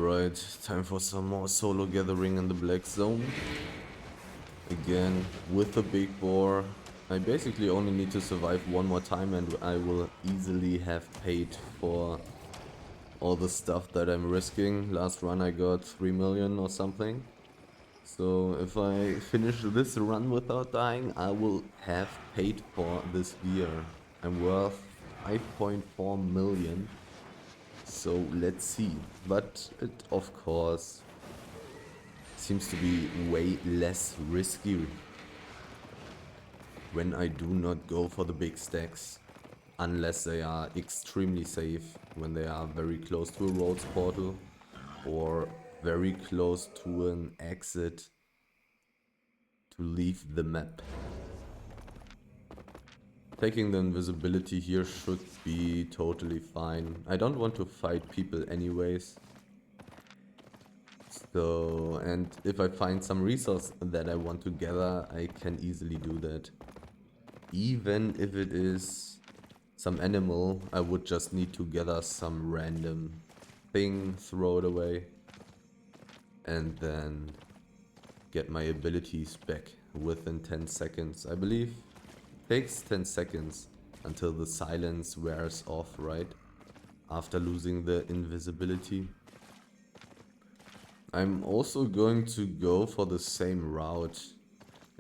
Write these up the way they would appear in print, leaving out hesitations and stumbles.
Alright, time for some more solo gathering in the black zone. Again, with the big boar. I basically only need to survive one more time and I will easily have paid for all the stuff that I'm risking. Last run I got 3 million or something. So if I finish this run without dying, I will have paid for this gear. I'm worth 5.4 million. So let's see. But it of course seems to be way less risky when I do not go for the big stacks. Unless they are extremely safe, when they are very close to a roads portal or very close to an exit to leave the map. Taking the invisibility here should be totally fine. I don't want to fight people anyways. So, and if I find some resource that I want to gather, I can easily do that. Even if it is some animal, I would just need to gather some random thing, throw it away, and then get my abilities back within 10 seconds. I believe it takes 10 seconds until the silence wears off, right? After losing the invisibility. I'm also going to go for the same route.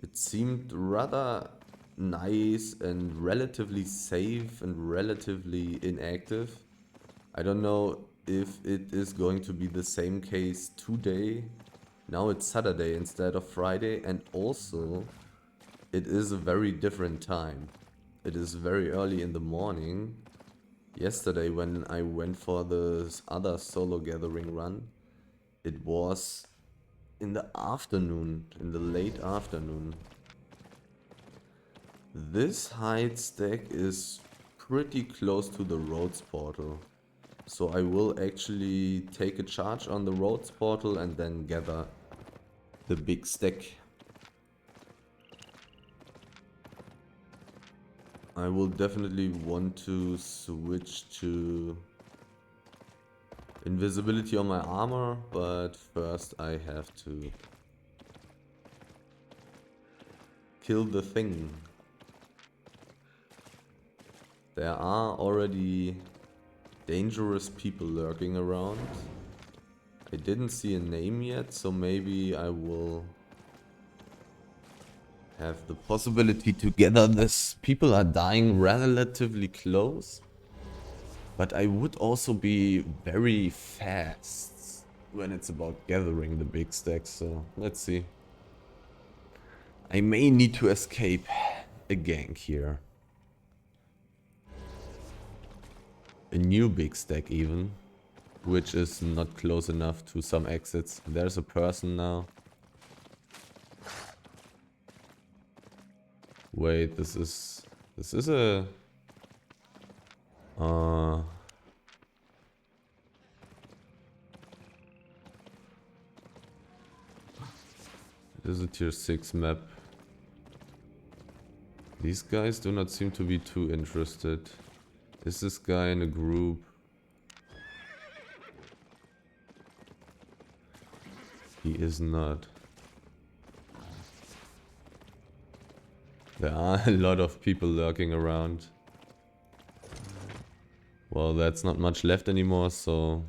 It seemed rather nice and relatively safe and relatively inactive. I don't know if it is going to be the same case today. Now it's Saturday instead of Friday, and also it is a very different time. It is very early in the morning. Yesterday when I went for this other solo gathering run, it was in the afternoon, in the late afternoon. This hide stack is pretty close to the roads portal. So I will actually take a charge on the roads portal and then gather the big stack. I will definitely want to switch to invisibility on my armor, but first I have to kill the thing. There are already dangerous people lurking around. I didn't see a name yet, so maybe I will have the possibility to gather this. People are dying relatively close, but I would also be very fast when it's about gathering the big stacks, so let's see. I may need to escape a gank here. A new big stack even, which is not close enough to some exits. There's a person now. Wait, this is a this is a tier 6 map. These guys do not seem to be too interested. Is this guy in a group? He is not. There are a lot of people lurking around. Well, that's not much left anymore, so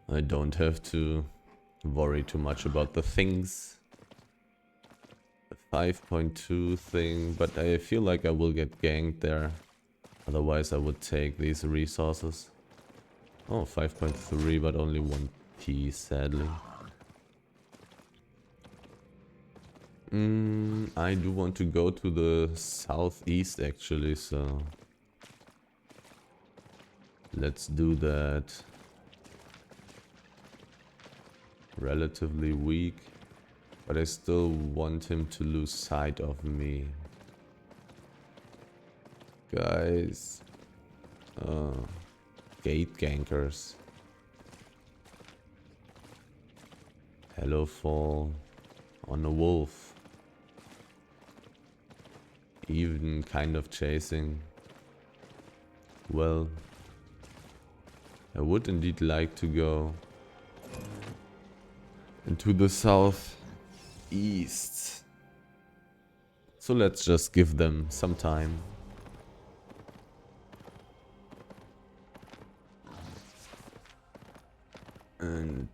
I don't have to worry too much about the things. The 5.2 thing, but I feel like I will get ganked there. Otherwise I would take these resources. Oh, 5.3, but only 1 P, sadly. I do want to go to the southeast actually, so let's do that. Relatively weak, but I still want him to lose sight of me. Guys. Gate gankers. Hello fall on a wolf. Even kind of chasing. Well, I would indeed like to go into the southeast. So let's just give them some time. And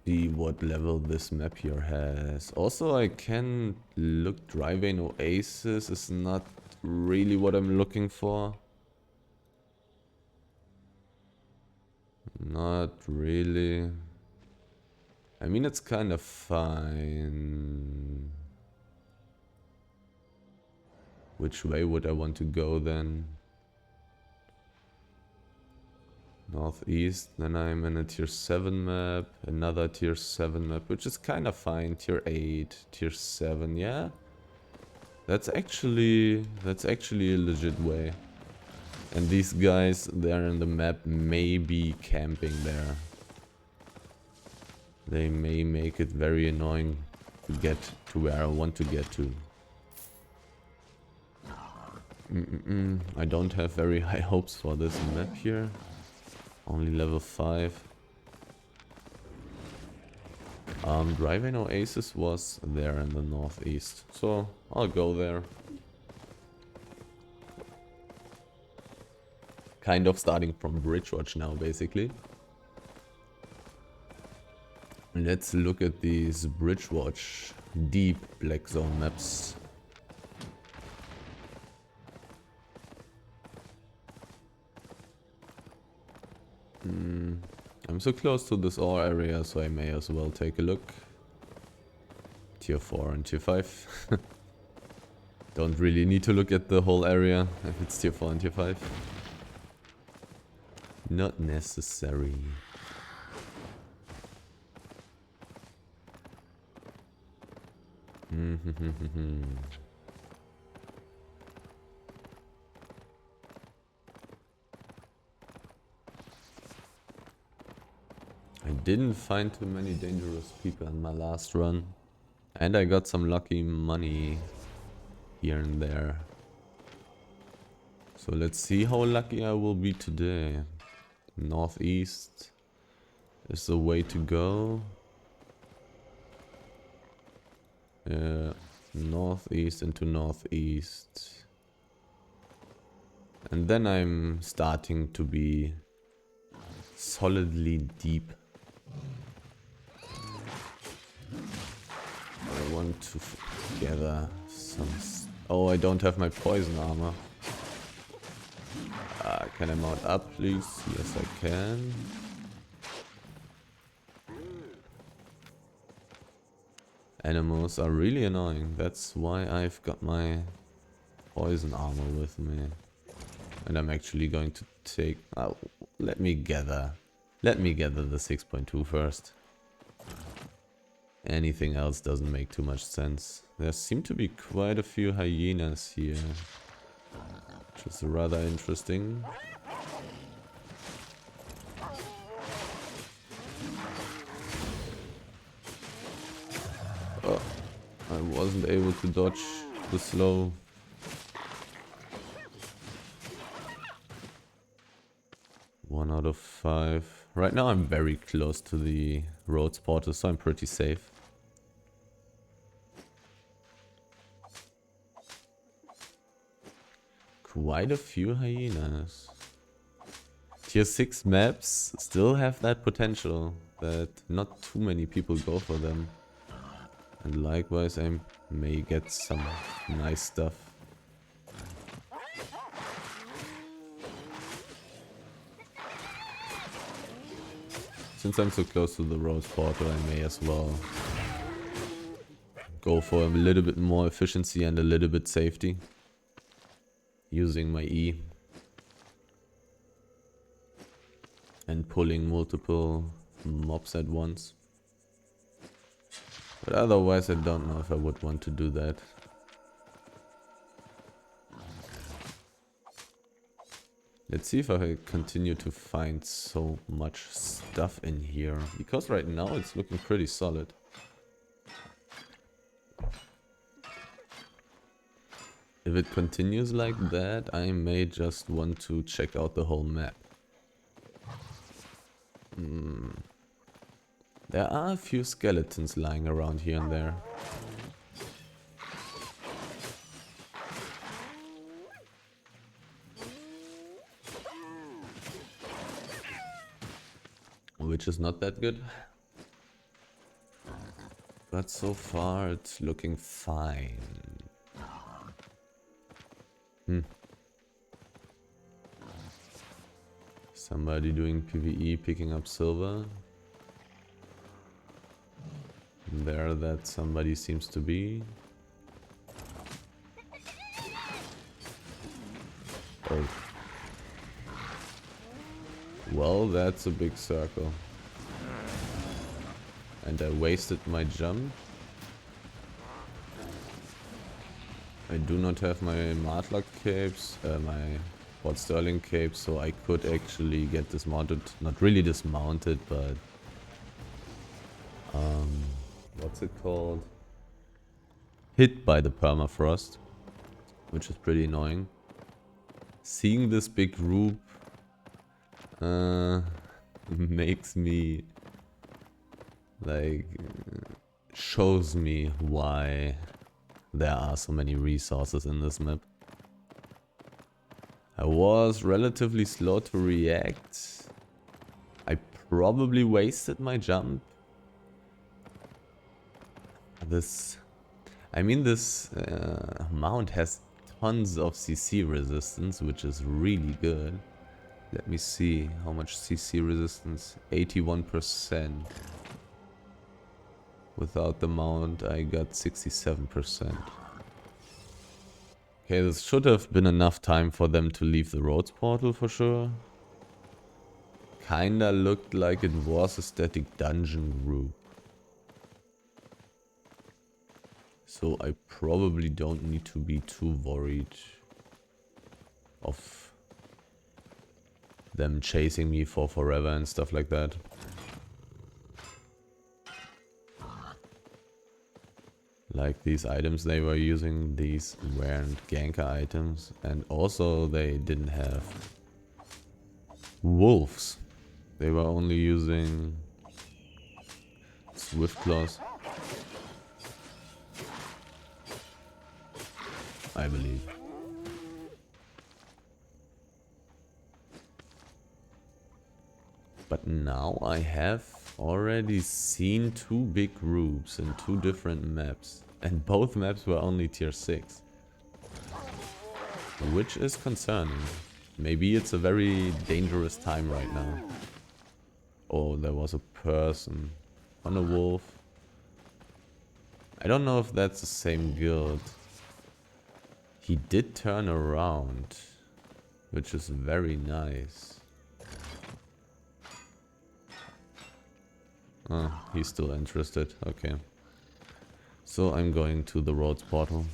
see what level this map here has. Also, I can look. Driving Oasis is not really what I'm looking for. Not really. I mean, it's kind of fine. Which way would I want to go then? Northeast, then I'm in a tier 7 map, another tier 7 map, which is kind of fine. Tier 8, tier 7, yeah. That's actually a legit way. And these guys there in the map may be camping there. They may make it very annoying to get to where I want to get to. I don't have very high hopes for this map here. Only level 5. Driving Oasis was there in the northeast, so I'll go there. Kind of starting from Bridgewatch now, basically. Let's look at these Bridgewatch deep black zone maps. I'm so close to this ore area, so I may as well take a look. Tier 4 and tier 5. Don't really need to look at the whole area if it's tier 4 and tier 5. Not necessary. I didn't find too many dangerous people in my last run. And I got some lucky money here and there. So let's see how lucky I will be today. Northeast is the way to go. Northeast into northeast. And then I'm starting to be solidly deep. I want to gather some... Oh, I don't have my poison armor. Can I mount up, please? Yes, I can. Animals are really annoying. That's why I've got my poison armor with me. And I'm actually going to take... Oh, let me gather the 6.2 first. Anything else doesn't make too much sense. There seem to be quite a few hyenas here, which is rather interesting. Oh, I wasn't able to dodge the slow. One out of 5. Right now I'm very close to the road spotter, so I'm pretty safe. Quite a few hyenas. Tier 6 maps still have that potential that not too many people go for them. And likewise I may get some nice stuff. Since I'm so close to the rose portal, I may as well go for a little bit more efficiency and a little bit safety. Using my E. And pulling multiple mobs at once. But otherwise I don't know if I would want to do that. Let's see if I continue to find so much stuff in here. Because right now it's looking pretty solid. If it continues like that, I may just want to check out the whole map. There are a few skeletons lying around here and there. Which is not that good. But so far it's looking fine. Somebody doing PvE picking up silver. There that somebody seems to be. Oh. Well, that's a big circle. And I wasted my jump. I do not have my Martlock capes, my Port Sterling cape, so I could actually get dismounted. Not really dismounted, but what's it called? Hit by the permafrost, which is pretty annoying. Seeing this big group makes me like shows me why there are so many resources in this map. I was relatively slow to react. I probably wasted my jump. This mount has tons of CC resistance, which is really good. Let me see how much CC resistance. 81%. Without the mount, I got 67%. Okay, this should have been enough time for them to leave the Rhodes portal for sure. Kinda looked like it was a static dungeon group. So I probably don't need to be too worried of them chasing me for forever and stuff like that. Like these items they were using, these weren't ganker items, and also they didn't have wolves. They were only using swift claws, I believe. But now I have already seen two big groups in two different maps, and both maps were only tier 6. Which is concerning. Maybe it's a very dangerous time right now. Oh, there was a person on a wolf. I don't know if that's the same guild. He did turn around, which is very nice. Oh, he's still interested. Okay. So I'm going to the Rhodes portal.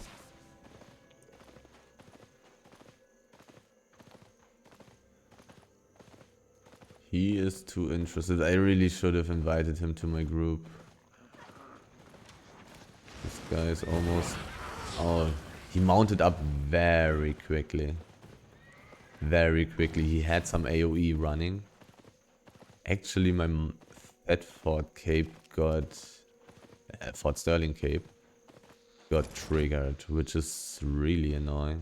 He is too interested. I really should have invited him to my group. This guy is almost... Oh, he mounted up very quickly. Very quickly. He had some AoE running. Actually, my Thetford cape got... Fort Sterling cape got triggered, which is really annoying.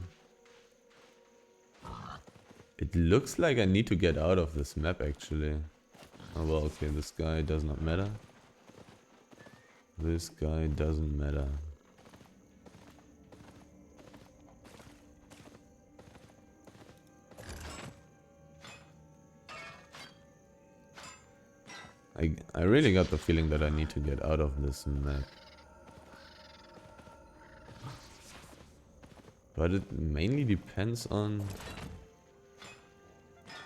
It looks like I need to get out of this map actually. Oh well, okay, this guy does not matter. This guy doesn't matter. I really got the feeling that I need to get out of this map. But it mainly depends on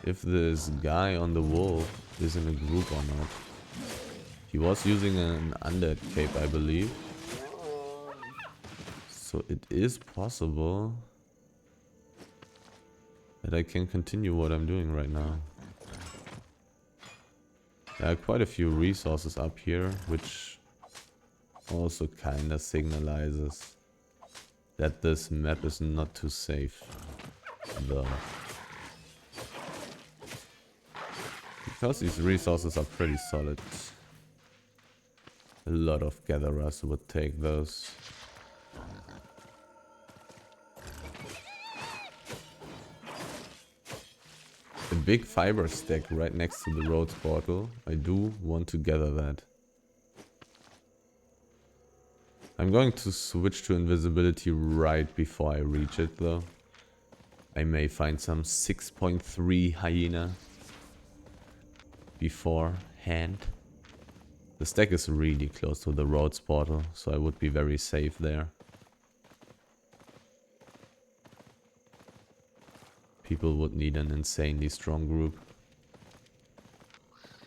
if this guy on the wolf is in a group or not. He was using an undead cape, I believe. So it is possible that I can continue what I'm doing right now. There are quite a few resources up here, which also kinda signalizes that this map is not too safe, though. Because these resources are pretty solid. A lot of gatherers would take those. A big fiber stack right next to the roads portal. I do want to gather that. I'm going to switch to invisibility right before I reach it though. I may find some 6.3 hyena beforehand. The stack is really close to the roads portal, so I would be very safe there. People would need an insanely strong group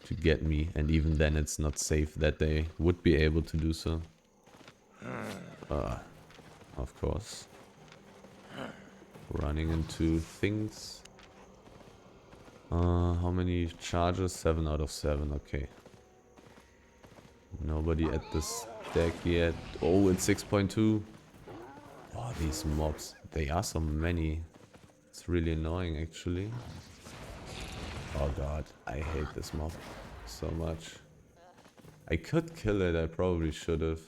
to get me, and even then it's not safe that they would be able to do so. Of course. Running into things. How many charges? 7 out of 7, okay. Nobody at the stack yet. Oh, it's 6.2. Oh, these mobs. They are so many. It's really annoying, actually. Oh god, I hate this mob so much. I could kill it, I probably should have.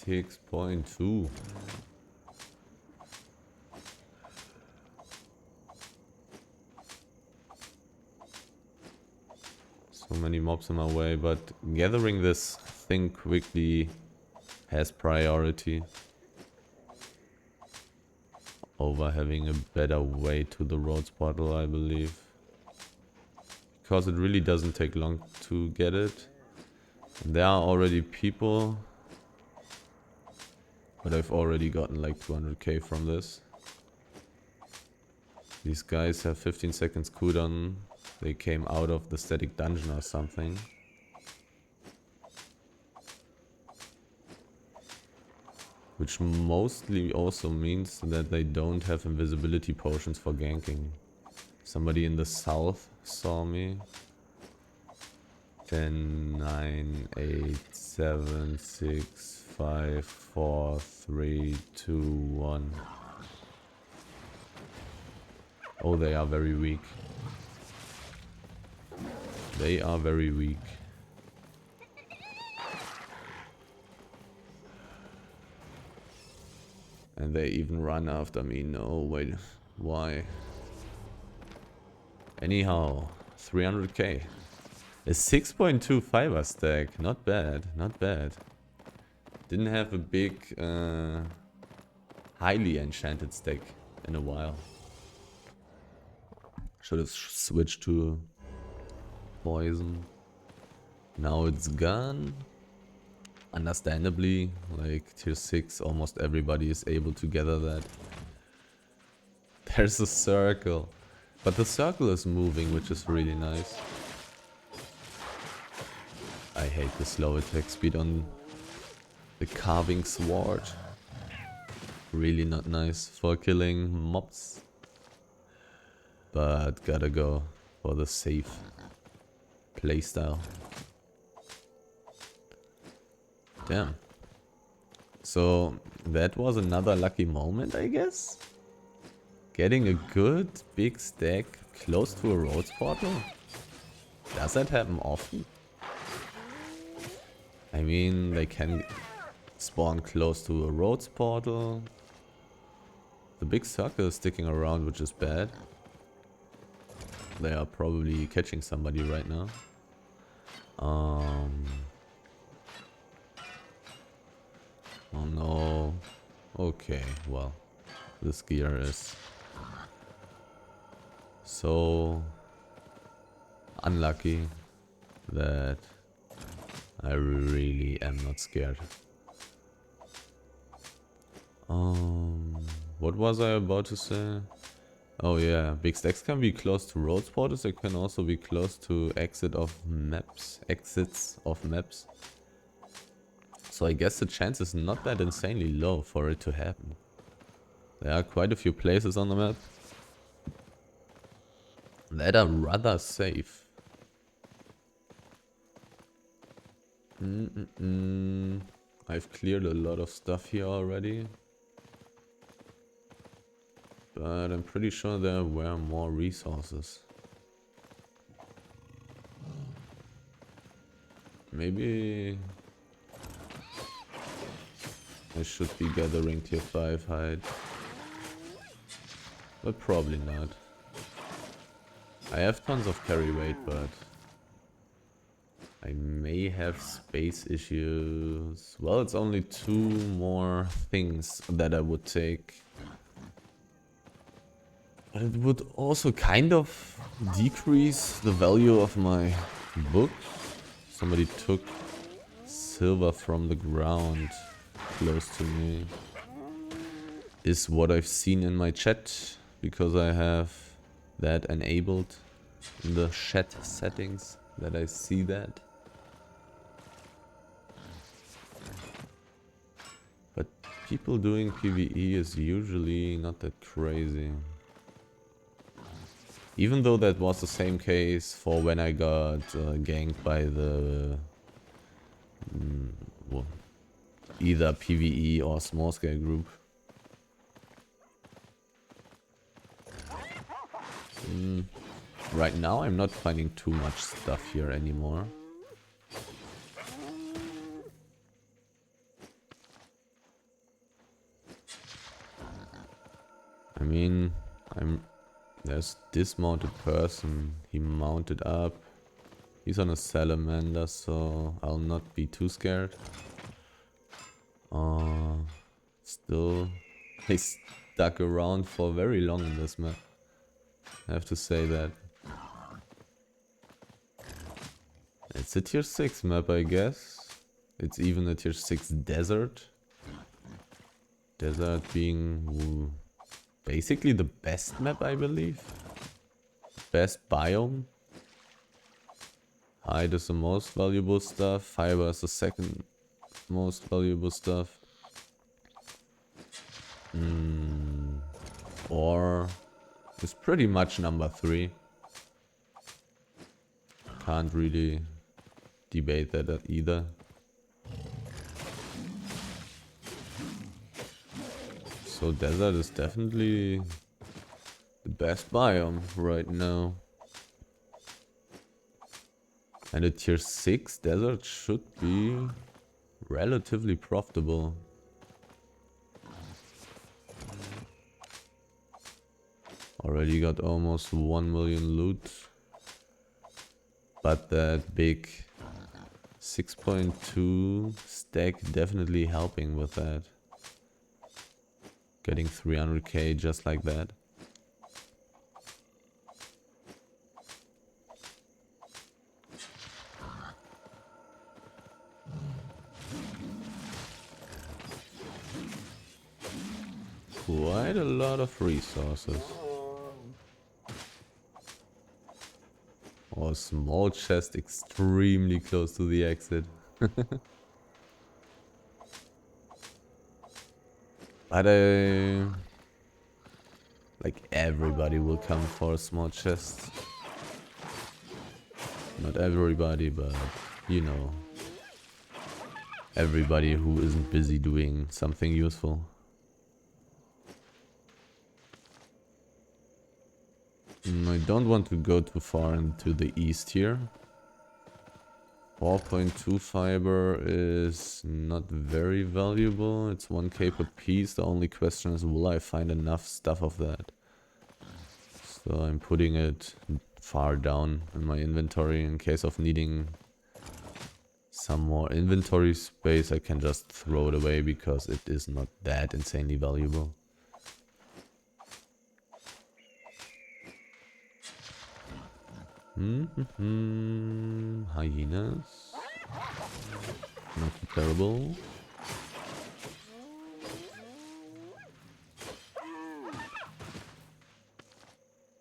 .2. So many mobs in my way, but gathering this thing quickly has priority over having a better way to the roads portal, I believe. Because it really doesn't take long to get it. There are already people, but I've already gotten like 200k from this. These guys have 15 seconds cooldown. They came out of the static dungeon or something. Which mostly also means that they don't have invisibility potions for ganking. Somebody in the south saw me. 10, 9, 8, 7, 6, 5, 4, 3, 2, 1. Oh, they are very weak. They are very weak. And they even run after me. No, wait. Why? Anyhow, 300k. A 6.2 fiber stack. Not bad, not bad. Didn't have a big, highly enchanted stack in a while. Should have switched to poison. Now it's gone. Understandably, like tier 6, almost everybody is able to gather that. There's a circle. But the circle is moving, which is really nice. I hate the slow attack speed on the carving sword. Really not nice for killing mobs. But gotta go for the safe playstyle. Damn. So that was another lucky moment, I guess? Getting a good big stack close to a roads portal? Does that happen often? I mean, they can spawn close to a roads portal. The big circle is sticking around, which is bad. They are probably catching somebody right now. Oh no. Okay, well, this gear is so unlucky that I really am not scared. What was I about to say? Oh yeah, big stacks can be close to road portals. They can also be close to exits of maps. So I guess the chance is not that insanely low for it to happen. There are quite a few places on the map that are rather safe. I've cleared a lot of stuff here already. but I'm pretty sure there were more resources. Maybe I should be gathering tier 5 hide, but probably not. I have tons of carry weight, but I may have space issues. Well, it's only 2 more things that I would take. But it would also kind of decrease the value of my book. Somebody took silver from the ground close to me. Is what I've seen in my chat, because I have that enabled in the chat settings, that I see that. But people doing PvE is usually not that crazy. Even though that was the same case for when I got ganked by the well, either PvE or small scale group. Right now I'm not finding too much stuff here anymore. I mean, there's dismounted person. He mounted up. He's on a salamander, so I'll not be too scared. Still, they stuck around for very long in this map. I have to say that. It's a tier 6 map, I guess. It's even a tier 6 desert. Desert being basically the best map, I believe. Best biome. Hide is the most valuable stuff. Fiber is the second most valuable stuff. Or is pretty much number 3. Can't really debate that either. So desert is definitely the best biome right now. And a tier 6 desert should be relatively profitable. Already got almost 1 million loot. But that big 6.2 stack definitely helping with that. Getting 300k just like that. Quite a lot of resources. Oh, small chest extremely close to the exit. But like everybody will come for a small chest. Not everybody, but you know, everybody who isn't busy doing something useful. I don't want to go too far into the east here. 4.2 fiber is not very valuable. It's 1k per piece. The only question is, will I find enough stuff of that? So I'm putting it far down in my inventory in case of needing some more inventory space. I can just throw it away because it is not that insanely valuable. Hyenas. Not terrible.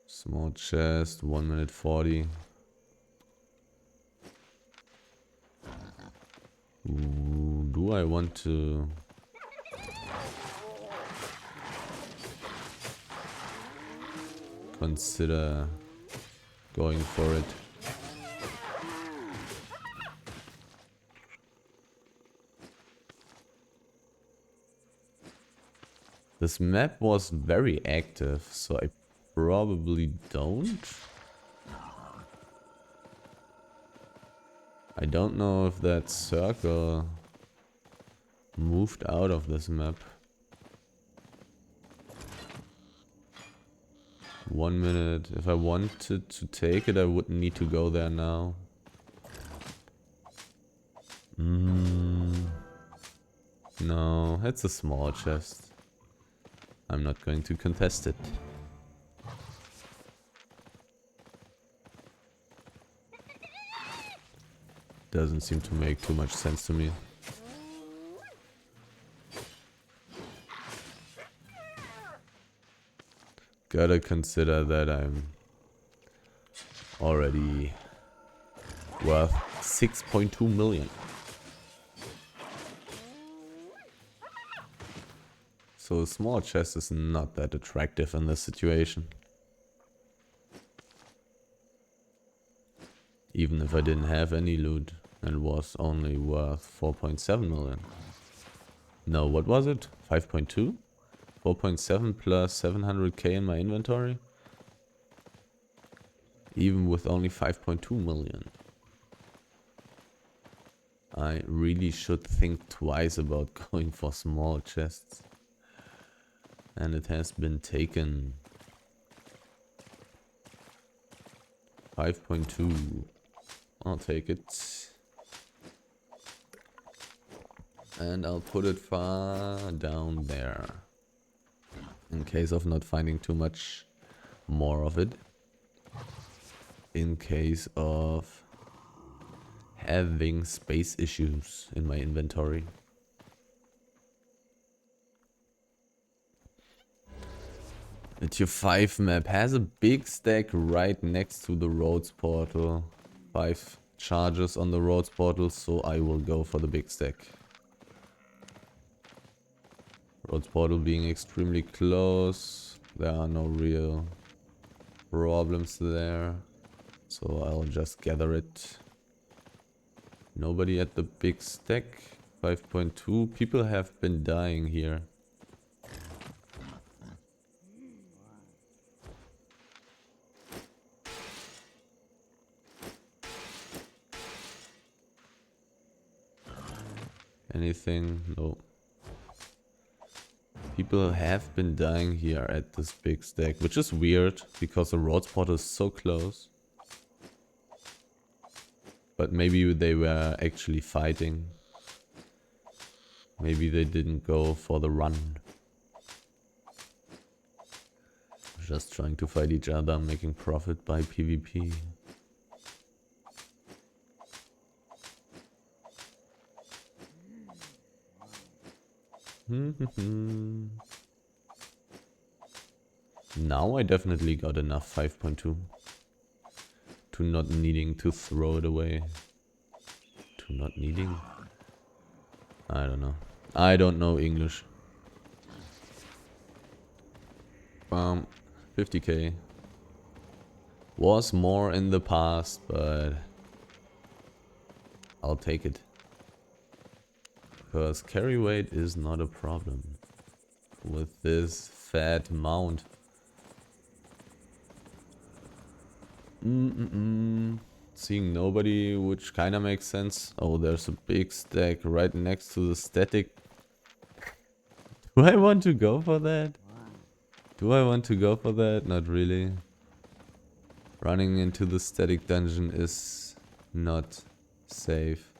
Small chest, 1 minute 40. Ooh, do I want to... consider going for it? This map was very active, so I probably don't. I don't know if that circle moved out of this map. 1 minute. If I wanted to take it, I wouldn't need to go there now. No, it's a small chest. I'm not going to contest it. Doesn't seem to make too much sense to me. Gotta consider that I'm already worth 6.2 million. So a small chest is not that attractive in this situation. Even if I didn't have any loot and was only worth 4.7 million. No, what was it? 5.2? 4.7 plus 700k in my inventory? Even with only 5.2 million. I really should think twice about going for small chests. And it has been taken. 5.2. I'll take it. And I'll put it far down there. In case of not finding too much more of it. In case of having space issues in my inventory. The tier 5 map has a big stack right next to the roads portal. 5 charges on the roads portal, so I will go for the big stack. Roads portal being extremely close. There are no real problems there. So I'll just gather it. Nobody at the big stack. 5.2. People have been dying here. Anything? No. People have been dying here at this big stack, which is weird because the road spot is so close. But maybe they were actually fighting. Maybe they didn't go for the run. Just trying to fight each other, making profit by PvP. Now I definitely got enough 5.2 to not needing to throw it away. To not needing? I don't know. I don't know English. 50k. Was more in the past, but I'll take it. Because carry weight is not a problem with this fat mount. Seeing nobody, which kinda makes sense. Oh, there's a big stack right next to the static. Do I want to go for that? Do I want to go for that? Not really. Running into the static dungeon is not safe.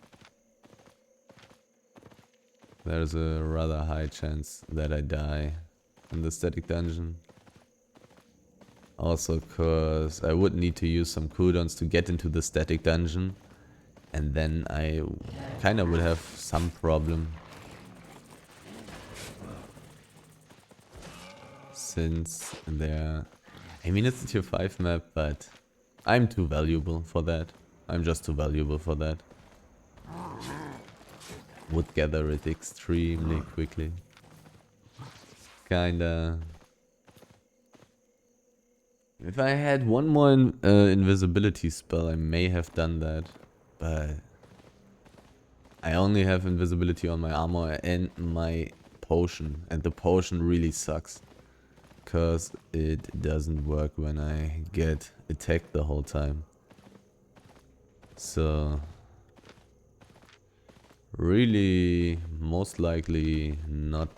There's a rather high chance that I die in the static dungeon. Also cause I would need to use some cooldowns to get into the static dungeon. And then I kinda would have some problem. Since there... I mean, it's a tier 5 map, but I'm too valuable for that. I'm just too valuable for that. Would gather it extremely quickly. Kinda... If I had one more invisibility spell, I may have done that. But... I only have invisibility on my armor and my potion. And the potion really sucks. Because it doesn't work when I get attacked the whole time. So... really, most likely not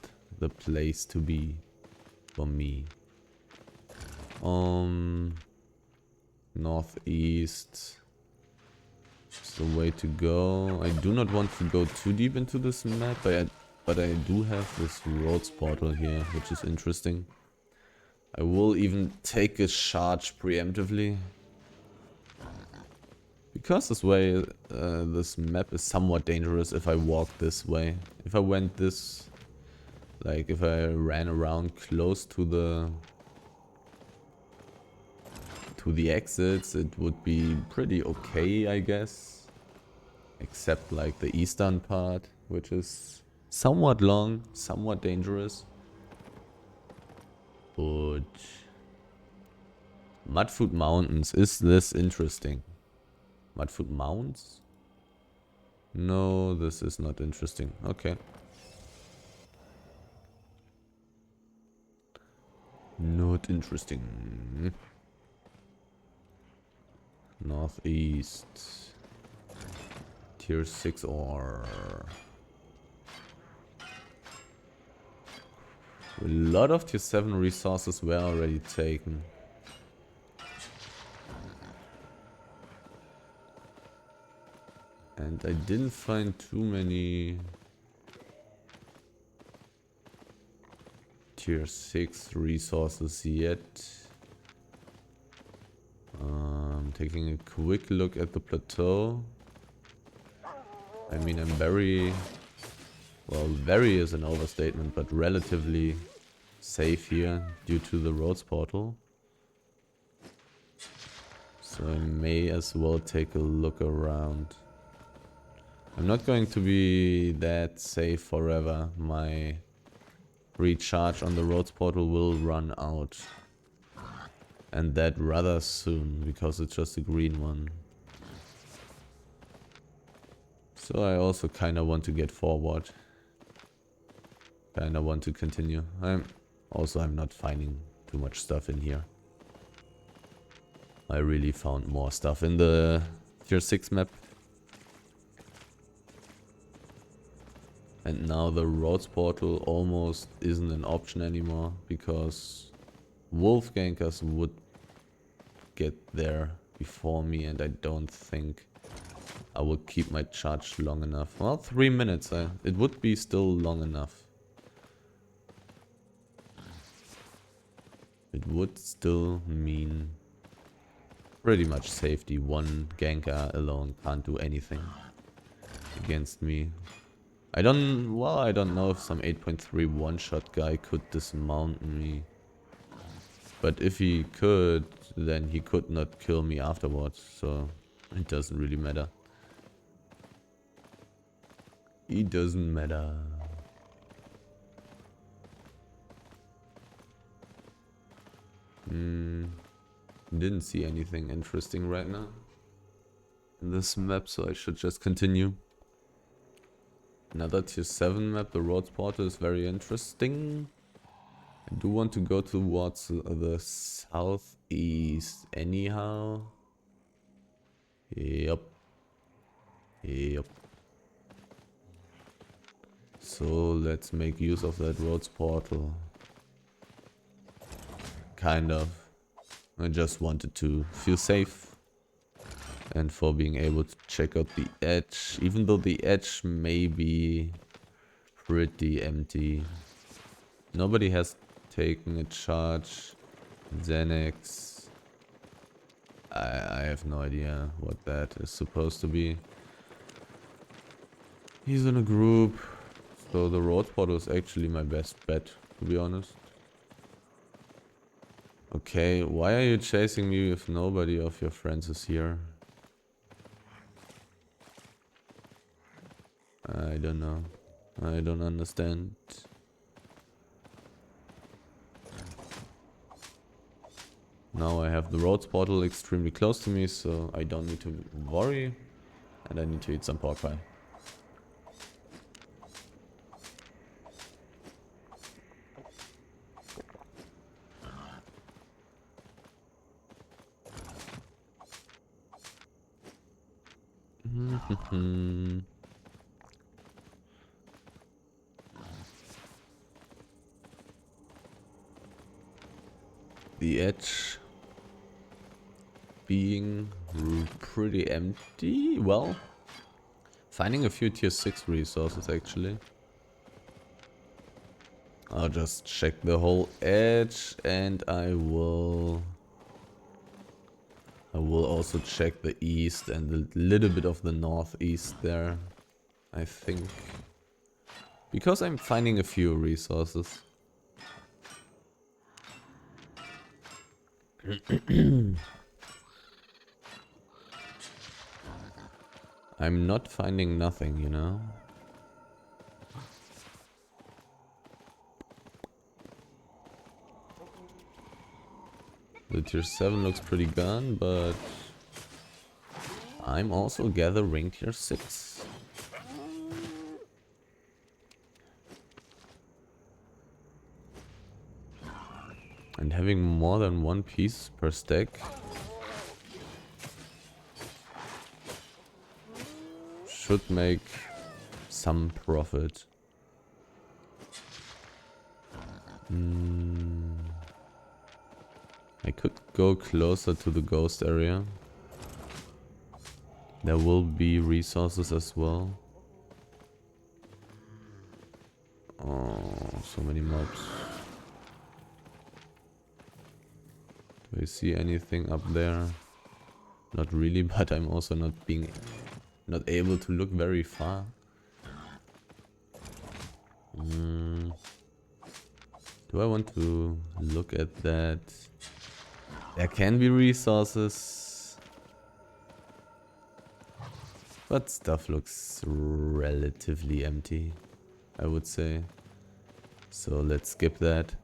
the place to be for me. Northeast is the way to go. I do not want to go too deep into this map, but I do have this roads portal here, which is interesting. I will even take a charge preemptively. Because this way, this map is somewhat dangerous if I walk this way. If I went this, like if I ran around close to the exits, it would be pretty okay, I guess. Except like the eastern part, which is somewhat long, somewhat dangerous. But Mudfoot Mountains, is this interesting? Mudfoot Mounds? No, this is not interesting. Okay. Not interesting. Northeast. Tier 6 ore. A lot of tier 7 resources were already taken. And I didn't find too many tier 6 resources yet. Taking a quick look at the plateau. I mean, I'm very... well, very is an overstatement, but relatively safe here due to the roads portal. So I may as well take a look around. I'm not going to be that safe forever. My recharge on the roads portal will run out. And that rather soon, because it's just a green one. So I also kind of want to get forward. Kind of want to continue. I'm not finding too much stuff in here. I really found more stuff in the tier 6 map. And now the roads portal almost isn't an option anymore, because wolf gankers would get there before me, and I don't think I will keep my charge long enough. Well, 3 minutes, it would be still long enough. It would still mean pretty much safety. One ganker alone can't do anything against me. I don't know if some 8.3 one-shot guy could dismount me. But if he could, then he could not kill me afterwards, so it doesn't really matter. It doesn't matter. Didn't see anything interesting right now in this map, so I should just continue. Another tier 7 map, the roads portal, is very interesting. I do want to go towards the southeast anyhow. Yep. So let's make use of that roads portal. Kind of. I just wanted to feel safe. And for being able to check out the edge. Even though the edge may be pretty empty. Nobody has taken a charge. Xanax. I have no idea what that is supposed to be. He's in a group. So the road portal is actually my best bet, to be honest. Okay, why are you chasing me if nobody of your friends is here? I don't know. I don't understand. Now I have the roads portal extremely close to me, so I don't need to worry. And I need to eat some pork pie. The edge being pretty empty. Well, finding a few tier 6 resources actually. I'll just check the whole edge and I will also check the east and a little bit of the northeast there, I think. Because I'm finding a few resources. I'm not finding nothing, you know? The tier 7 looks pretty gone, but I'm also gathering tier 6. And having more than one piece per stack should make some profit. I could go closer to the ghost area. There will be resources as well. Oh, so many mobs. Do I see anything up there? Not really, but I'm also not able to look very far. Do I want to look at that? There can be resources, but stuff looks relatively empty, I would say. So let's skip that.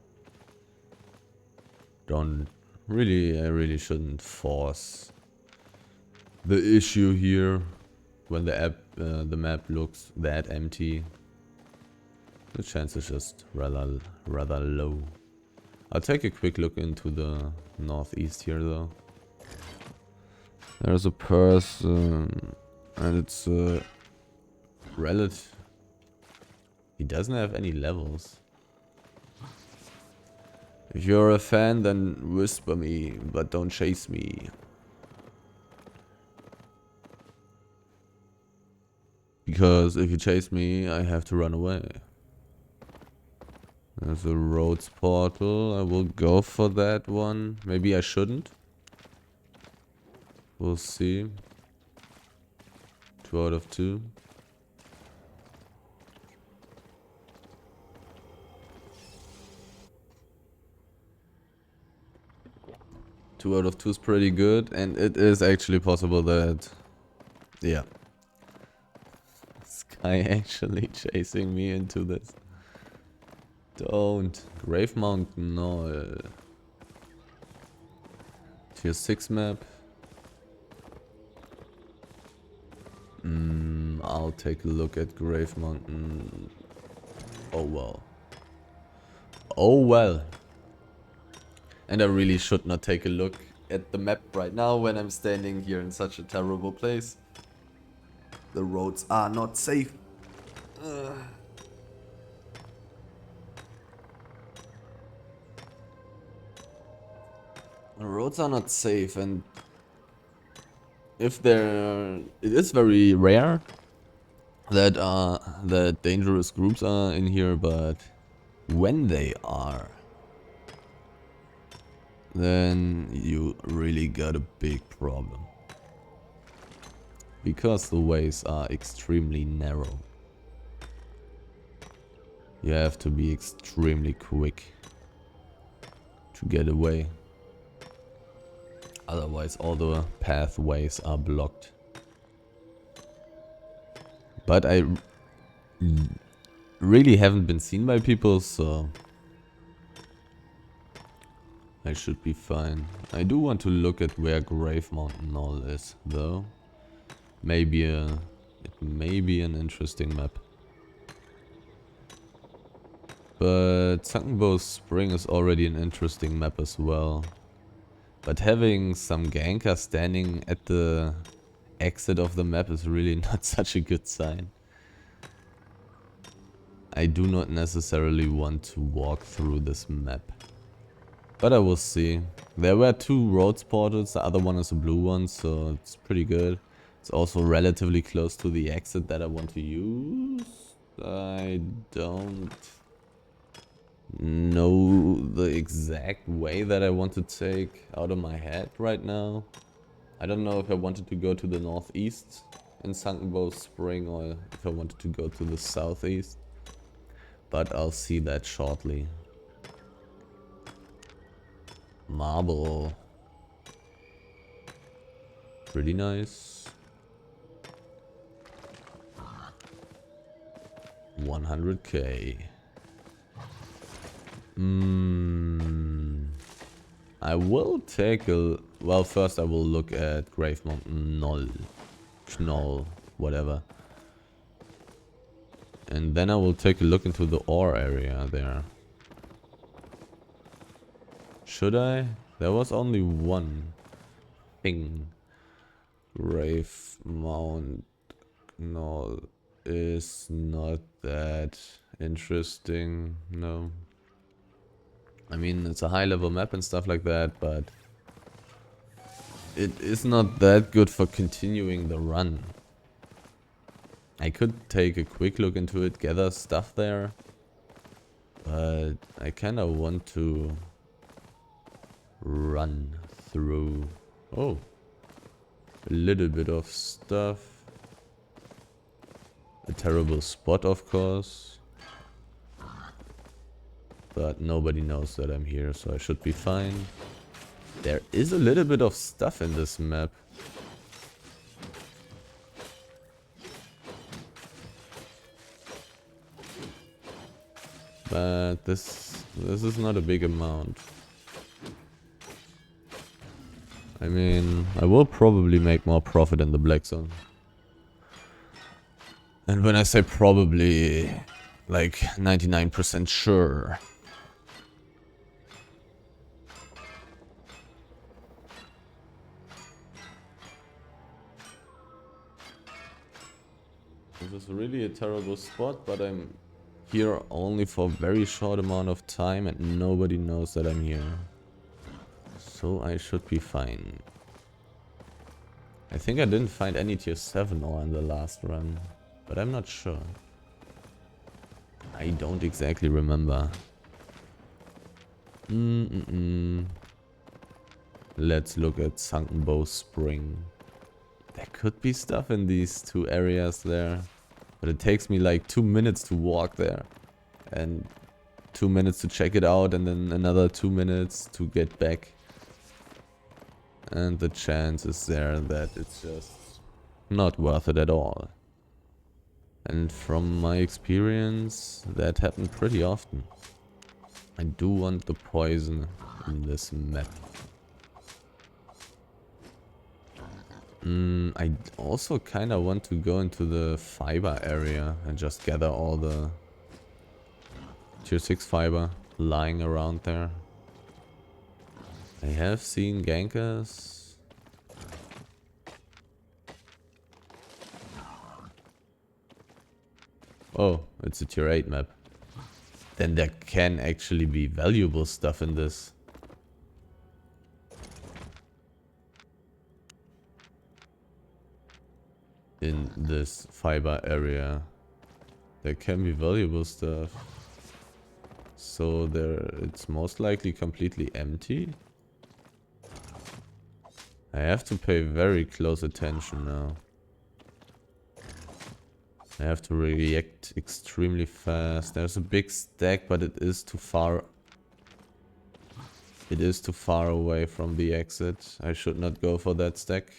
I really shouldn't force the issue here when the map looks that empty. The chance is just rather low. I'll take a quick look into the northeast here though. There's a person and it's relative. He doesn't have any levels. If you're a fan, then whisper me, but don't chase me. Because if you chase me, I have to run away. There's a roads portal. I will go for that one. Maybe I shouldn't. We'll see. 2 out of 2. Two out of 2 is pretty good, and it is actually possible that, yeah, this guy actually chasing me into this. Don't. Grave Mountain, no. Tier 6 map. I'll take a look at Grave Mountain. Oh well. Oh well. And I really should not take a look at the map right now when I'm standing here in such a terrible place. The roads are not safe. The roads are not safe, and if it is very rare that dangerous groups are in here, but when they are, then you really got a big problem. Because the ways are extremely narrow. You have to be extremely quick to get away. Otherwise all the pathways are blocked. But I really haven't been seen by people, so I should be fine. I do want to look at where Grave Mountain Knoll is, though. It may be an interesting map. But Sunkenbow Spring is already an interesting map as well. But having some ganker standing at the exit of the map is really not such a good sign. I do not necessarily want to walk through this map. But I will see. There were 2 roads portals, the other one is a blue one, so it's pretty good. It's also relatively close to the exit that I want to use. I don't know the exact way that I want to take out of my head right now. I don't know if I wanted to go to the northeast in Sunken Bow Spring or if I wanted to go to the southeast. But I'll see that shortly. Marble. Pretty nice. 100k. I will take a... Well, first I will look at Grave Mountain Knoll, whatever. And then I will take a look into the ore area there. Should I? There was only one thing. Grave Mountain Knoll is not that interesting, no. I mean, it's a high level map and stuff like that, but it is not that good for continuing the run. I could take a quick look into it, gather stuff there, but I kinda want to run through. Oh, a little bit of stuff. A terrible spot, of course. But nobody knows that I'm here, so I should be fine. There is a little bit of stuff in this map. But this is not a big amount. I mean, I will probably make more profit in the black zone. And when I say probably, like 99% sure. This is really a terrible spot, but I'm here only for a very short amount of time and nobody knows that I'm here. So I should be fine. I think I didn't find any tier 7 ore in the last run, but I'm not sure. I don't exactly remember. Let's look at Sunken Bow Spring. There could be stuff in these 2 areas there. But it takes me like 2 minutes to walk there. And 2 minutes to check it out and then another 2 minutes to get back. And the chance is there that it's just not worth it at all. And from my experience, that happened pretty often. I do want the poison in this map. I also kinda want to go into the fiber area and just gather all the tier 6 fiber lying around there. I have seen gankers. Oh, it's a tier 8 map. Then there can actually be valuable stuff in this. In this fiber area. There can be valuable stuff. So there, it's most likely completely empty. I have to pay very close attention now. I have to react extremely fast. There's a big stack, but it is too far. It is too far away from the exit. I should not go for that stack.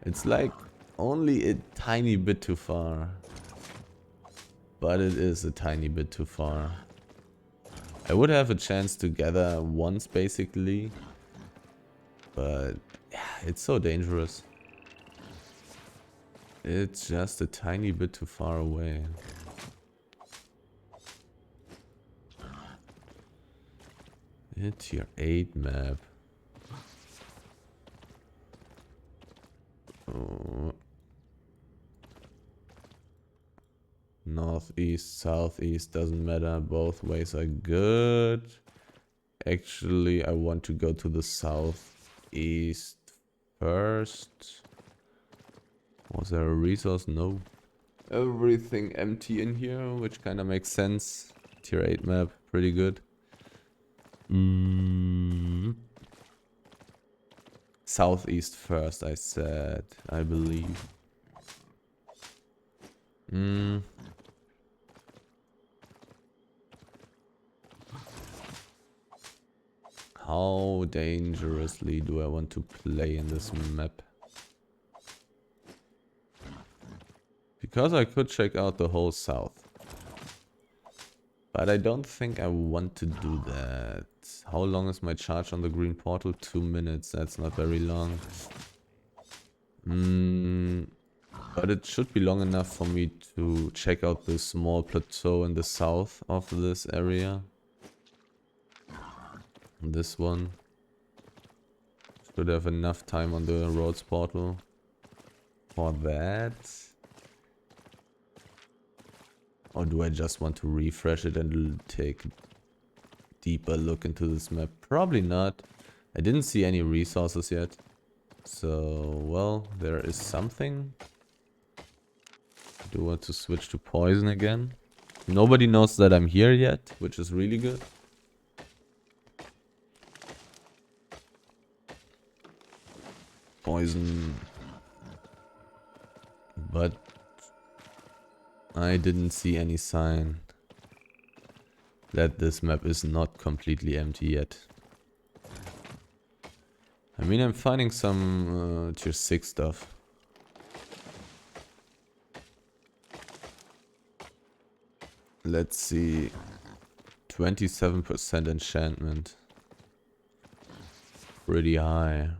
It's like only a tiny bit too far. But it is a tiny bit too far. I would have a chance to gather once basically. But yeah, it's so dangerous. It's just a tiny bit too far away. A tier 8 map. Northeast, southeast, doesn't matter. Both ways are good. Actually, I want to go to the southeast first. Was there a resource? No. Everything empty in here, which kind of makes sense. Tier 8 map, pretty good. Southeast first, I said, I believe. How dangerously do I want to play in this map? Because I could check out the whole south. But I don't think I want to do that. How long is my charge on the green portal? 2 minutes. That's not very long. But it should be long enough for me to check out the small plateau in the south of this area. This one. Should have enough time on the roads portal for that. Or do I just want to refresh it and take a deeper look into this map? Probably not. I didn't see any resources yet. So, well, there is something. I do want to switch to poison again. Nobody knows that I'm here yet, which is really good. Poison. But I didn't see any sign that this map is not completely empty yet. I mean, I'm finding some tier 6 stuff. Let's see. 27% enchantment. Pretty high.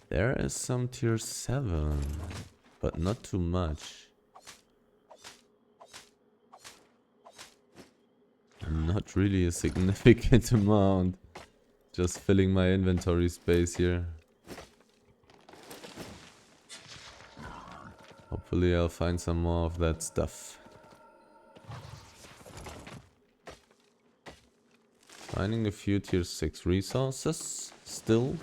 There is some tier 7, but not too much. Not really a significant amount. Just filling my inventory space here. Hopefully I'll find some more of that stuff. Finding a few tier 6 resources still.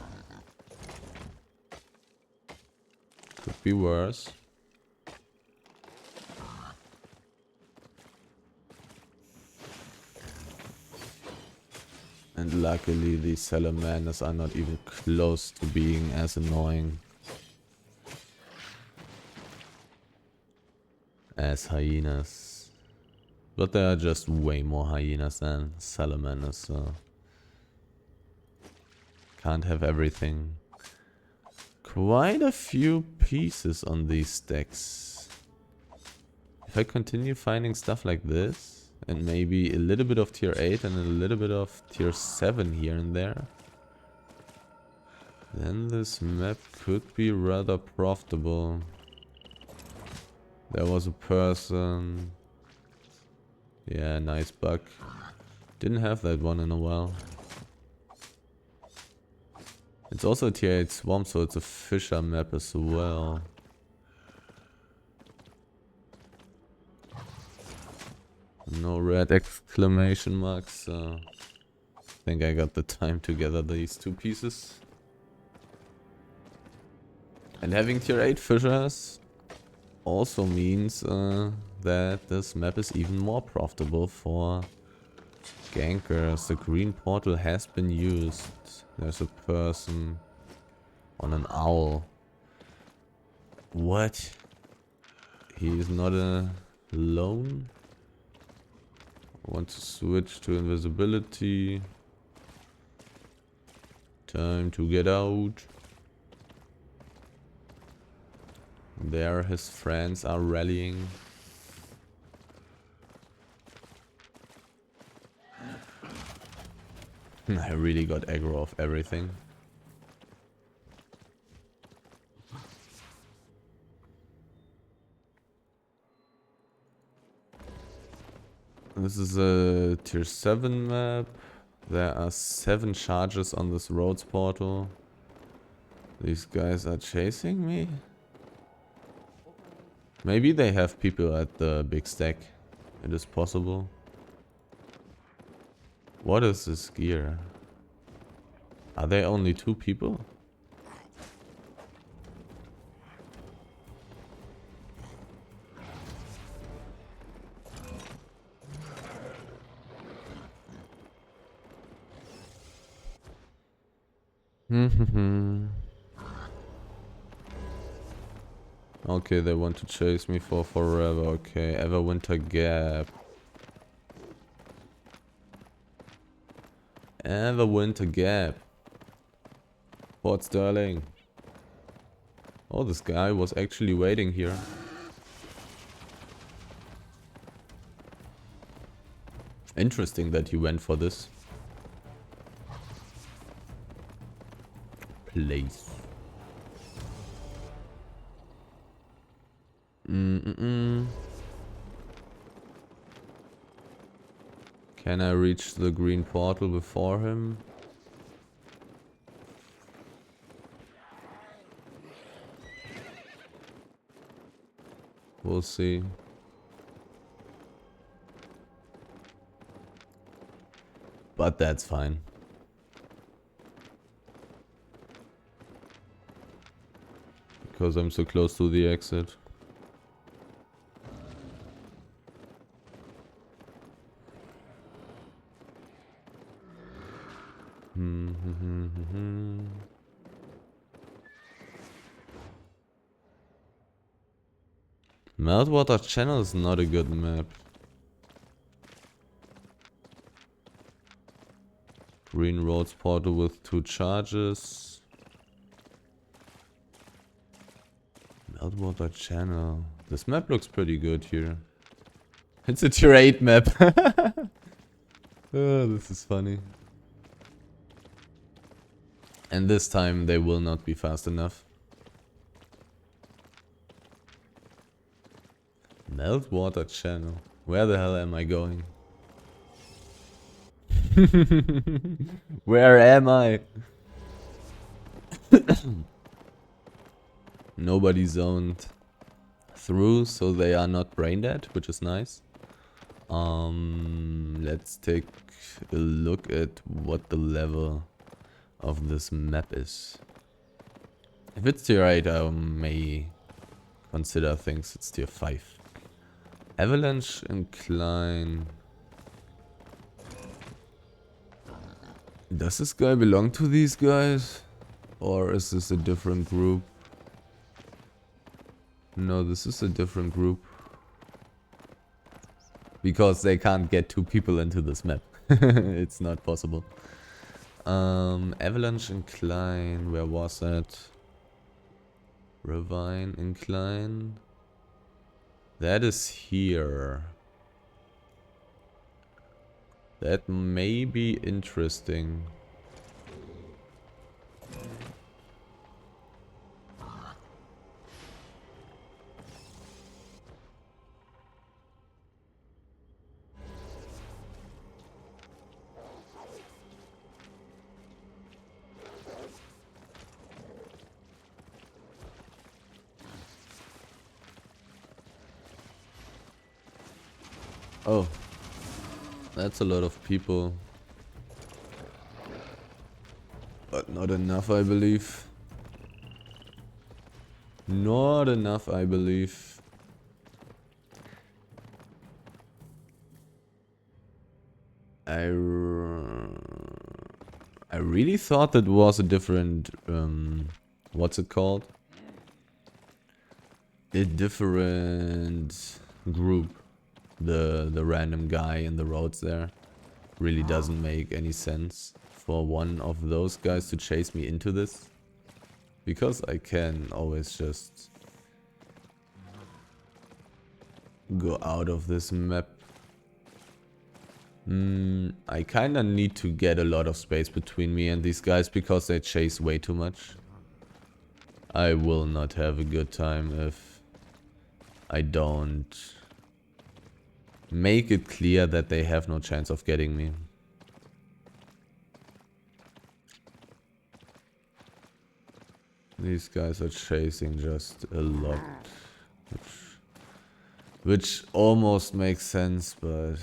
Could be worse. And luckily these salamanders are not even close to being as annoying as hyenas. But there are just way more hyenas than salamanders, so can't have everything. Quite a few pieces on these stacks. If I continue finding stuff like this, and maybe a little bit of tier 8 and a little bit of tier 7 here and there, then this map could be rather profitable. There was a person. Yeah, nice buck. Didn't have that one in a while. It's also a tier 8 swamp, so it's a fisher map as well. No red exclamation marks, so I think I got the time to gather these two pieces. And having tier 8 fishers also means that this map is even more profitable for gankers. The green portal has been used. There's a person on an owl. What? He is not alone? I want to switch to invisibility. Time to get out. There his friends are rallying. I really got aggro of everything. This is a tier 7 map. There are 7 charges on this roads portal. These guys are chasing me? Maybe they have people at the big stack. It is possible. What is this gear? Are there only 2 people? Okay, they want to chase me for forever. Okay, Everwinter Gap. Everwinter Gap. Port Sterling. Oh, this guy was actually waiting here. Interesting that he went for this place. Can I reach the green portal before him? We'll see. But that's fine. Because I'm so close to the exit. Meltwater Channel is not a good map. Green Roads portal with 2 charges. Meltwater Channel. This map looks pretty good here. It's a tier 8 map. Oh, this is funny. And this time they will not be fast enough. Meltwater Channel. Where the hell am I going? Where am I? Nobody zoned through, so they are not brain dead, which is nice. Let's take a look at what the level of this map is. If it's tier 8, I may consider things. It's tier 5. Avalanche Incline. Does this guy belong to these guys? Or is this a different group? No, this is a different group. Because they can't get 2 people into this map. It's not possible. Avalanche Incline, where was that? Ravine Incline. That is here. That may be interesting. Oh, that's a lot of people. But not enough, I believe. Not enough, I believe. I really thought that was a different, what's it called? A different group. The random guy in the roads there. Really doesn't make any sense for one of those guys to chase me into this. Because I can always just go out of this map. I kinda need to get a lot of space between me and these guys because they chase way too much. I will not have a good time if I don't make it clear that they have no chance of getting me. These guys are chasing just a lot. Which almost makes sense, but...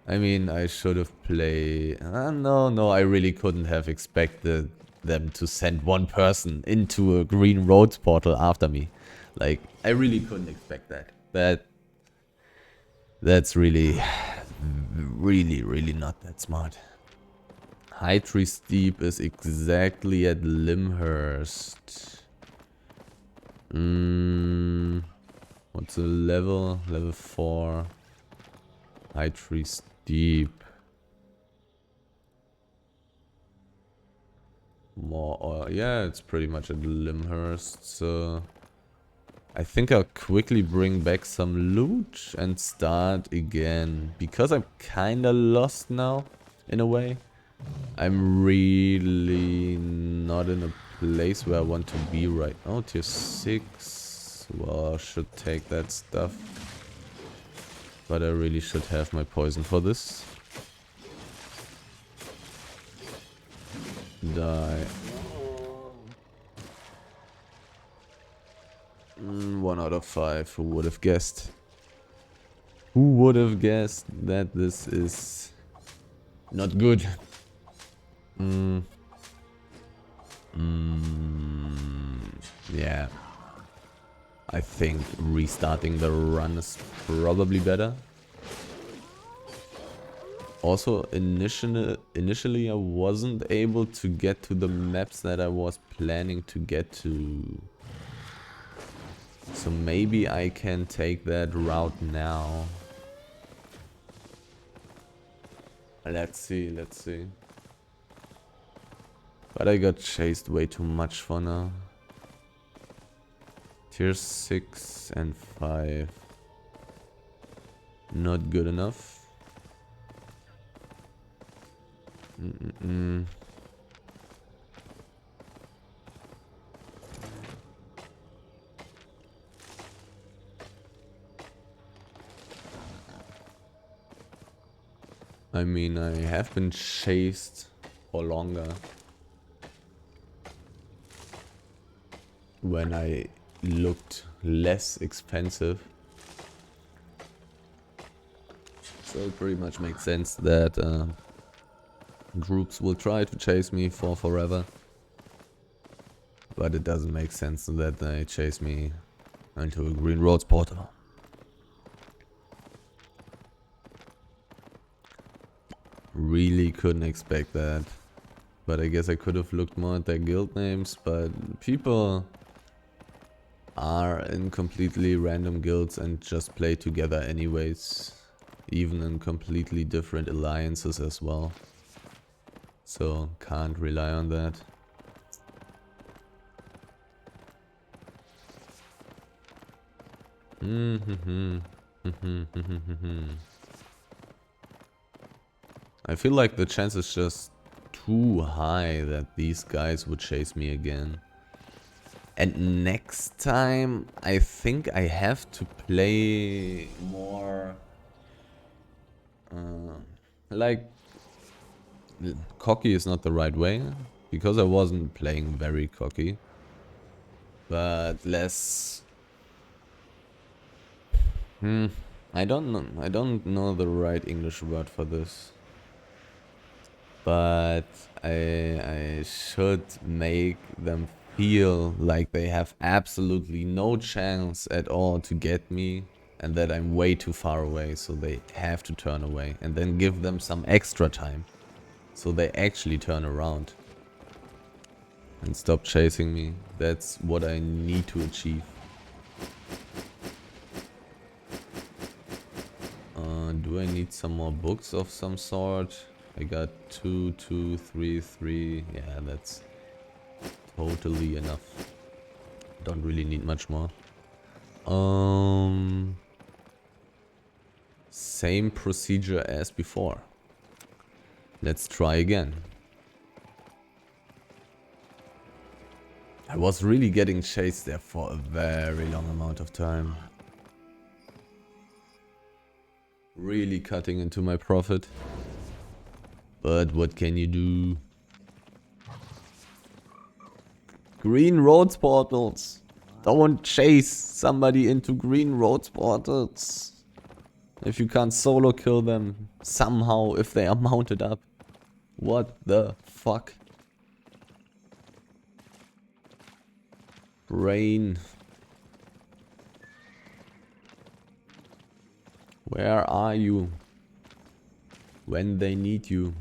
I mean, I should have played... no, I really couldn't have expected them to send one person into a green roads portal after me. Like, I really couldn't expect that. That's really, really not that smart. High Tree Steep is exactly at Limhurst. What's the level? Level 4. High Tree Steep. More, yeah, it's pretty much at Limhurst, so... I think I'll quickly bring back some loot and start again. Because I'm kinda lost now, in a way. I'm really not in a place where I want to be right now. Tier 6. Well, I should take that stuff. But I really should have my poison for this. Die. 1 out of 5. Who would have guessed? Who would have guessed that this is not good? Yeah. I think restarting the run is probably better. Also, initially I wasn't able to get to the maps that I was planning to get to. So maybe I can take that route now. Let's see. But I got chased way too much for now. Tier 6 and 5. Not good enough. I mean, I have been chased for longer. When I looked less expensive. So it pretty much makes sense that groups will try to chase me for forever. But it doesn't make sense that they chase me into a green roads portal. Really couldn't expect that. But I guess I could have looked more at their guild names, but people are in completely random guilds and just play together anyways. Even in completely different alliances as well. So can't rely on that. I feel like the chance is just too high that these guys would chase me again. And next time, I think I have to play more... like... cocky is not the right way, because I wasn't playing very cocky. But less... I don't know the right English word for this. But I should make them feel like they have absolutely no chance at all to get me, and that I'm way too far away, so they have to turn away, and then give them some extra time so they actually turn around and stop chasing me. That's what I need to achieve. Do I need some more books of some sort? I got 2, 2, 3, 3. Yeah, that's totally enough. Don't really need much more. Same procedure as before. Let's try again. I was really getting chased there for a very long amount of time. Really cutting into my profit. But what can you do? Green roads portals. Don't chase somebody into green road portals. If you can't solo kill them somehow if they are mounted up. What the fuck? Brain. Where are you? When they need you.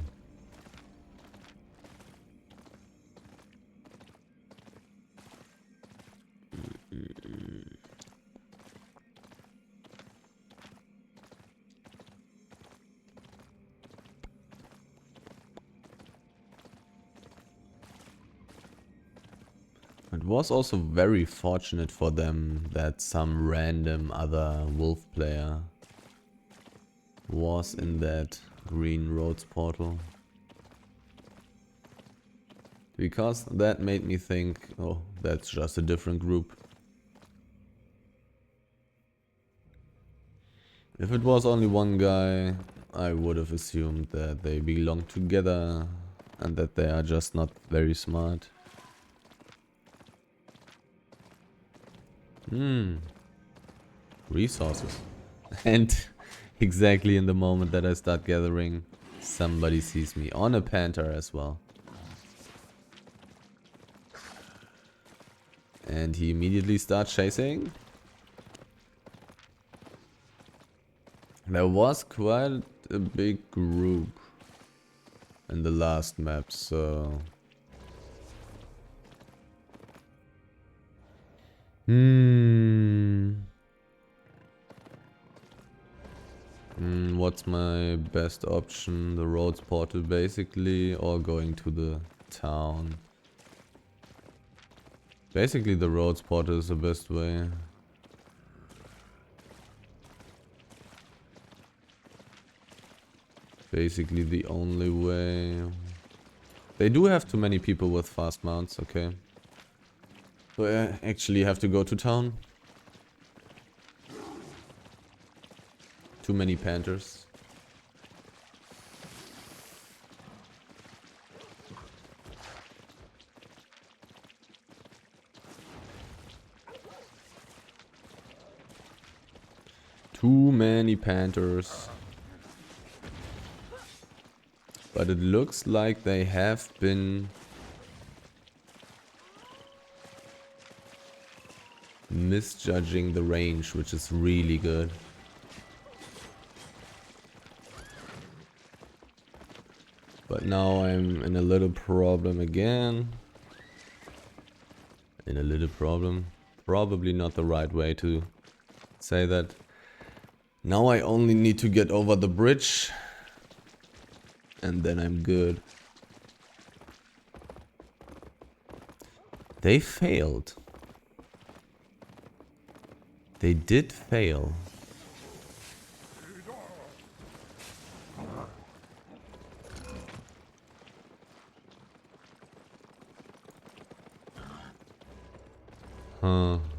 It was also very fortunate for them that some random other wolf player was in that green roads portal. Because that made me think, oh, that's just a different group. If it was only one guy, I would have assumed that they belong together and that they are just not very smart. Resources. And exactly in the moment that I start gathering, somebody sees me on a panther as well. And he immediately starts chasing. There was quite a big group in the last map, so... What's my best option? The roads portal basically, or going to the town? Basically the roads portal is the best way. Basically the only way. They do have too many people with fast mounts, okay. So I actually have to go to town. Too many panthers. Too many panthers. But it looks like they have been misjudging the range, which is really good. But now I'm in a little problem again. In a little problem. Probably not the right way to say that. Now I only need to get over the bridge. And then I'm good. They failed. They did fail.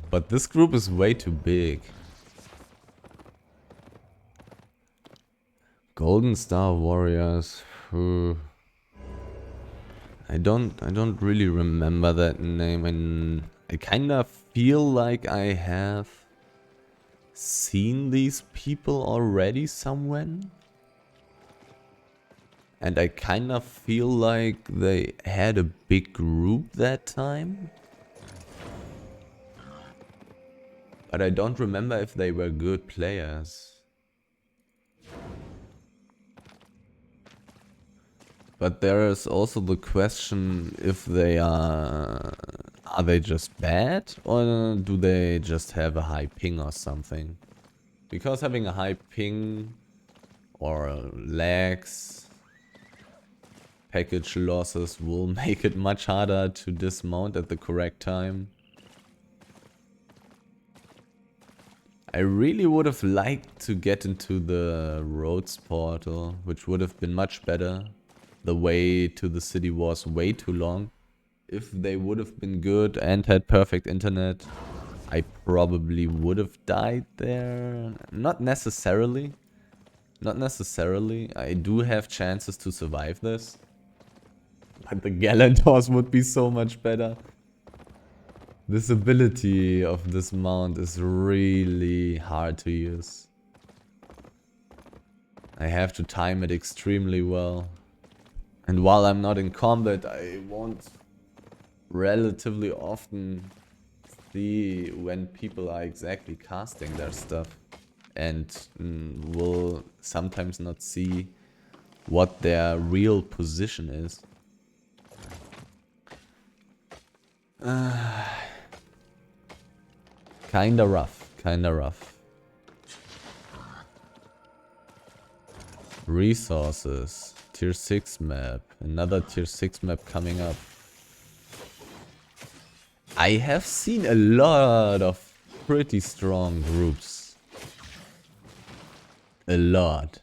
But this group is way too big. Golden Star Warriors. I don't really remember that name, and I kinda feel like I have seen these people already somewhere. And I kinda feel like they had a big group that time. But I don't remember if they were good players. But there is also the question if they are they just bad, or do they just have a high ping or something? Because having a high ping or lags, package losses will make it much harder to dismount at the correct time. I really would have liked to get into the roads portal, which would have been much better. The way to the city was way too long. If they would have been good and had perfect internet, I probably would have died there. Not necessarily. Not necessarily. I do have chances to survive this. But the Galantors would be so much better. This ability of this mount is really hard to use. I have to time it extremely well. And while I'm not in combat, I won't relatively often see when people are exactly casting their stuff. And will sometimes not see what their real position is. Kinda rough, kinda rough. Resources, tier 6 map, another tier 6 map coming up. I have seen a lot of pretty strong groups. A lot.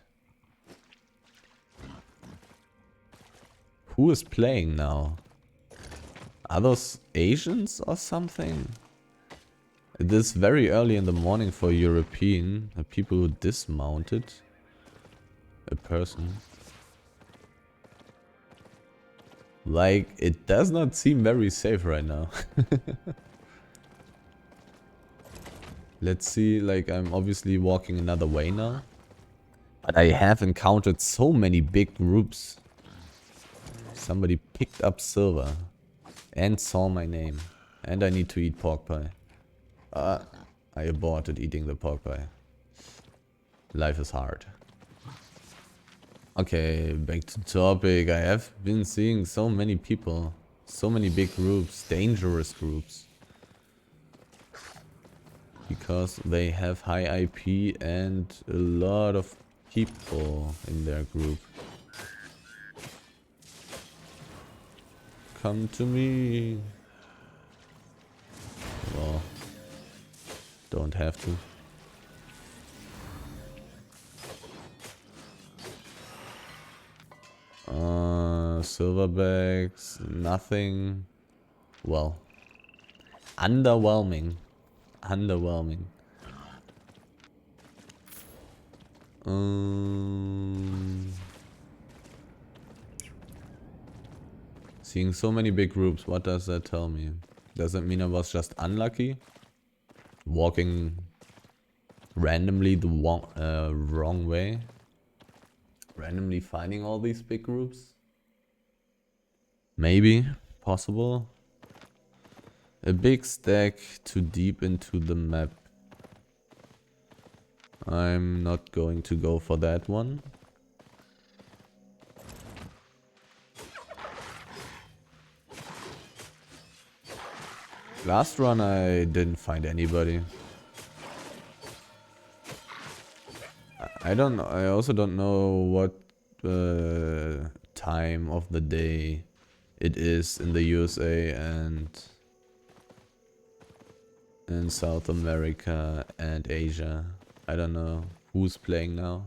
Who is playing now? Are those Asians or something? It is very early in the morning for European. The people who dismounted a person. Like, it does not seem very safe right now. Let's see, like, I'm obviously walking another way now. But I have encountered so many big groups. Somebody picked up silver. And saw my name. And I need to eat pork pie. I aborted eating the pork pie. Life is hard. Okay, back to topic. I have been seeing so many people. So many big groups. Dangerous groups. Because they have high IP and a lot of people in their group. Come to me. Well, don't have to. Silverbacks, nothing. Well, underwhelming. Underwhelming. Seeing so many big groups, what does that tell me? Does it mean I was just unlucky? Walking randomly the wrong way? Randomly finding all these big groups? Maybe. Possible. A big stack too deep into the map. I'm not going to go for that one. Last run I didn't find anybody. I don't know. I also don't know what time of the day it is in the USA and in South America and Asia. I don't know who's playing now.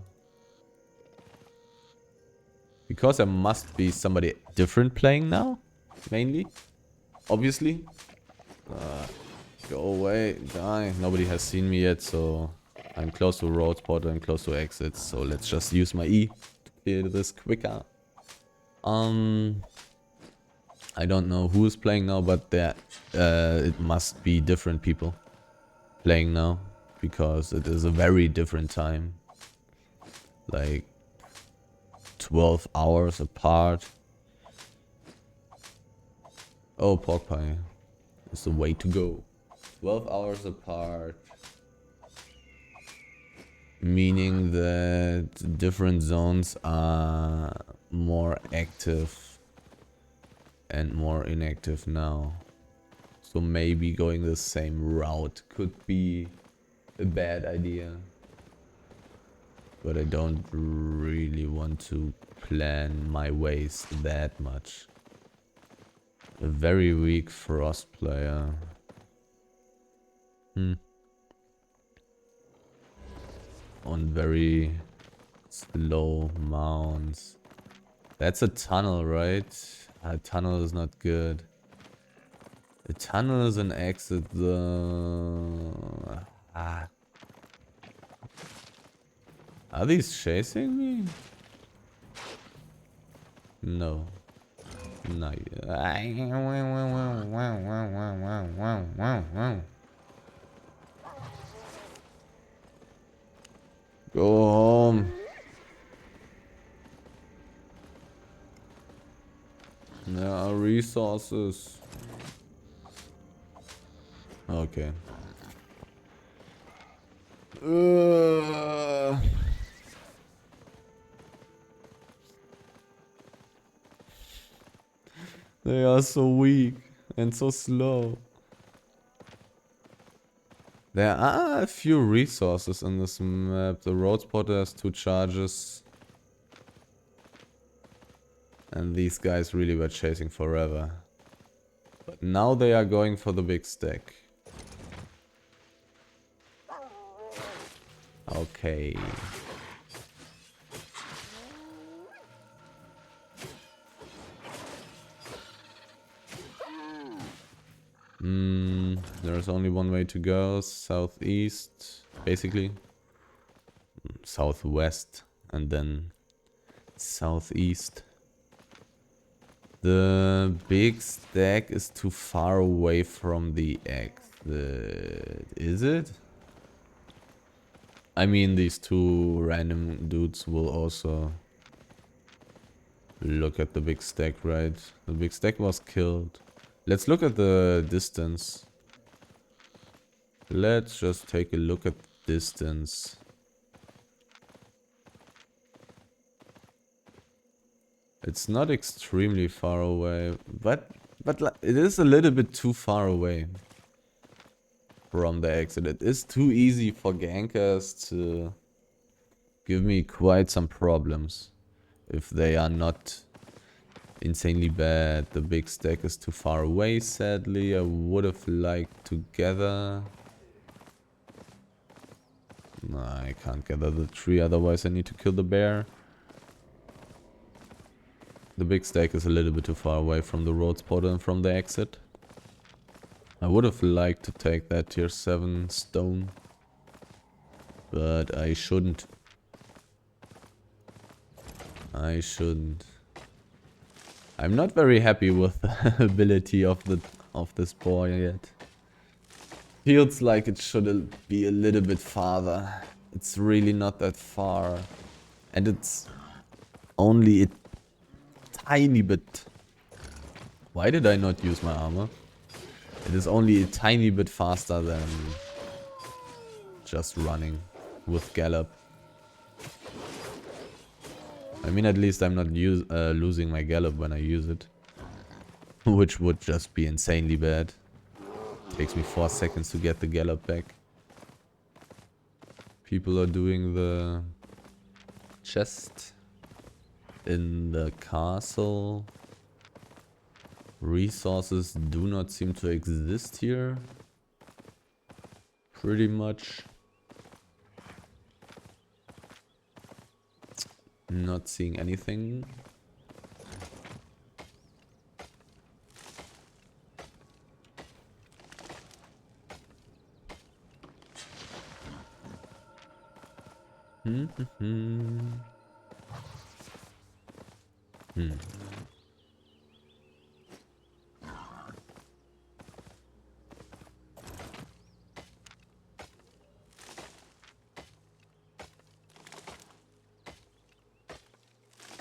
Because there must be somebody different playing now, mainly. Obviously. Go away, die. Nobody has seen me yet, so I'm close to road spot, I'm close to exits, so let's just use my E to clear this quicker. I don't know who is playing now, but there it must be different people playing now, because it is a very different time. Like 12 hours apart. Oh, pork pie is the way to go. 12 hours apart. Meaning that different zones are more active and more inactive now. So maybe going the same route could be a bad idea. But I don't really want to plan my ways that much. A very weak frost player. On very slow mounts. That's a tunnel, right? A tunnel is not good. A tunnel is an exit. Are these chasing me? No. No. Go home. There are resources. Okay. They are so weak and so slow. There are a few resources in this map. The road spotter has 2 charges. And these guys really were chasing forever. But now they are going for the big stack. Okay. There's only one way to go. Southeast, basically. Southwest. And then southeast. The big stack is too far away from the exit. Is it? I mean, these 2 random dudes will also look at the big stack, right? The big stack was killed. Let's look at the distance. Let's just take a look at distance. It's not extremely far away, but it is a little bit too far away from the exit. It is too easy for gankers to give me quite some problems if they are not insanely bad. The big stack is too far away, sadly. I would have liked to gather. No, I can't gather the tree, otherwise I need to kill the bear. The big stack is a little bit too far away from the road spotter and from the exit. I would have liked to take that tier 7 stone, but I shouldn't. I shouldn't. I'm not very happy with the ability of this boy yet. Feels like it should be a little bit farther. It's really not that far, and it's only a tiny bit. Why did I not use my armor? It is only a tiny bit faster than just running with gallop. I mean, at least I'm not losing my gallop when I use it. Which would just be insanely bad. Takes me 4 seconds to get the gallop back. People are doing the chest in the castle. Resources do not seem to exist here. Pretty much. Not seeing anything.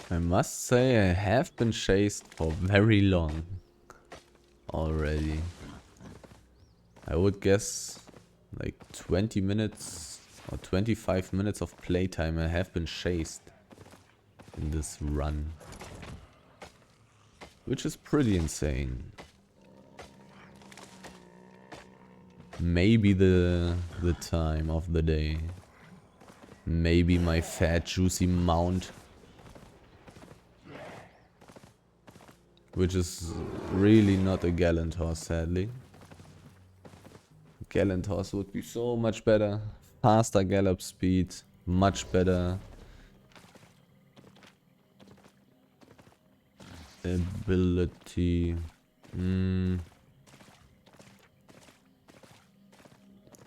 I must say I have been chased for very long already. I would guess like 20 minutes or 25 minutes of playtime I have been chased in this run. Which is pretty insane. Maybe the time of the day. Maybe my fat juicy mount. Which is really not a gallant horse, sadly. Gallant horse would be so much better. Faster gallop speed, much better. Ability.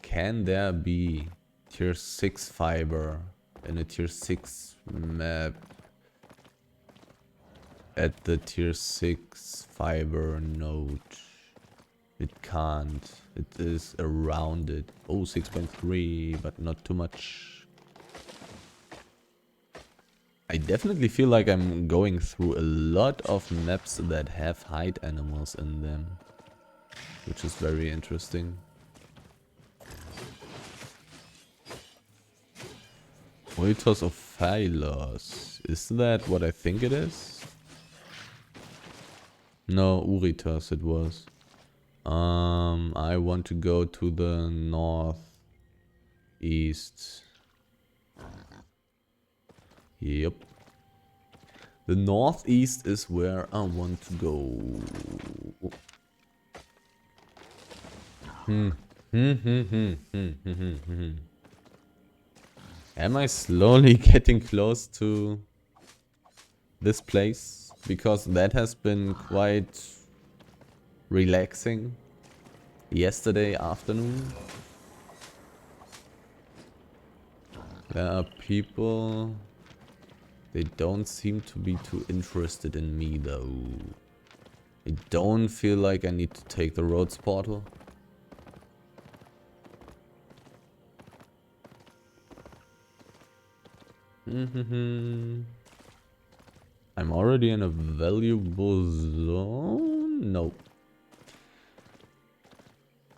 Can there be tier 6 fiber in a tier 6 map? at the tier 6 fiber node. It can't. It is around it. Oh, 6.3, but not too much. I definitely feel like I'm going through a lot of maps that have hide animals in them, which is very interesting. Oitos of Phylos. Is that what I think it is? No, Uritos it was. I want to go to the northeast. Yep. The northeast is where I want to go. Am I slowly getting close to this place? Because that has been quite relaxing yesterday afternoon. There are people... They don't seem to be too interested in me though. I don't feel like I need to take the roads portal. I'm already in a valuable zone? No.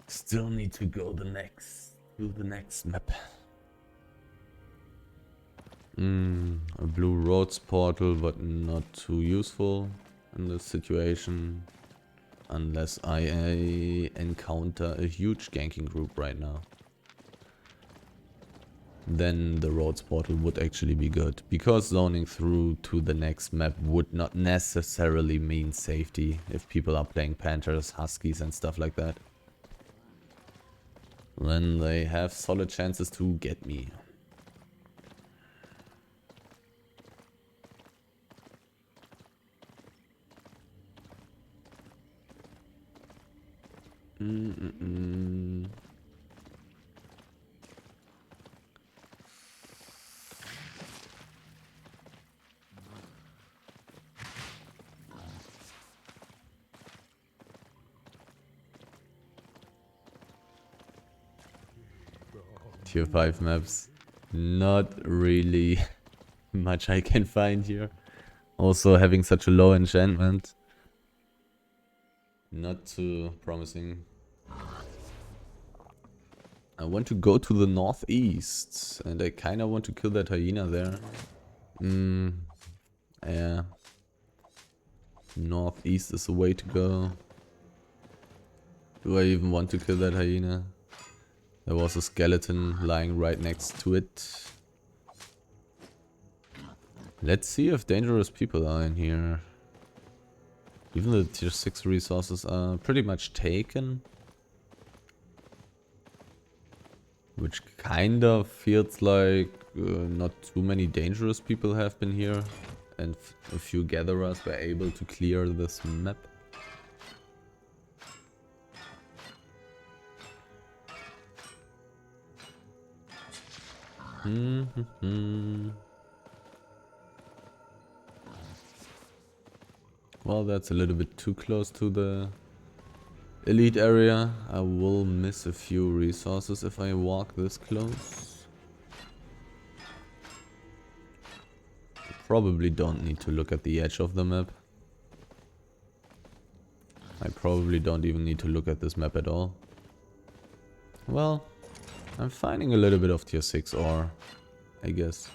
Still need to go to the next map. A blue roads portal, but not too useful in this situation. Unless I encounter a huge ganking group right now. Then the roads portal would actually be good. Because zoning through to the next map would not necessarily mean safety if people are playing Panthers, Huskies and stuff like that. Then they have solid chances to get me. Tier 5 maps. Not really much I can find here. Also having such a low enchantment. Not too promising. I want to go to the northeast. And I kinda want to kill that hyena there. Yeah. Northeast is the way to go. Do I even want to kill that hyena? There was a skeleton lying right next to it. Let's see if dangerous people are in here. Even the tier 6 resources are pretty much taken. Which kind of feels like not too many dangerous people have been here. And a few gatherers were able to clear this map. Well, that's a little bit too close to the elite area. I will miss a few resources if I walk this close. I probably don't need to look at the edge of the map. I probably don't even need to look at this map at all. Well, I'm finding a little bit of tier 6 ore, I guess.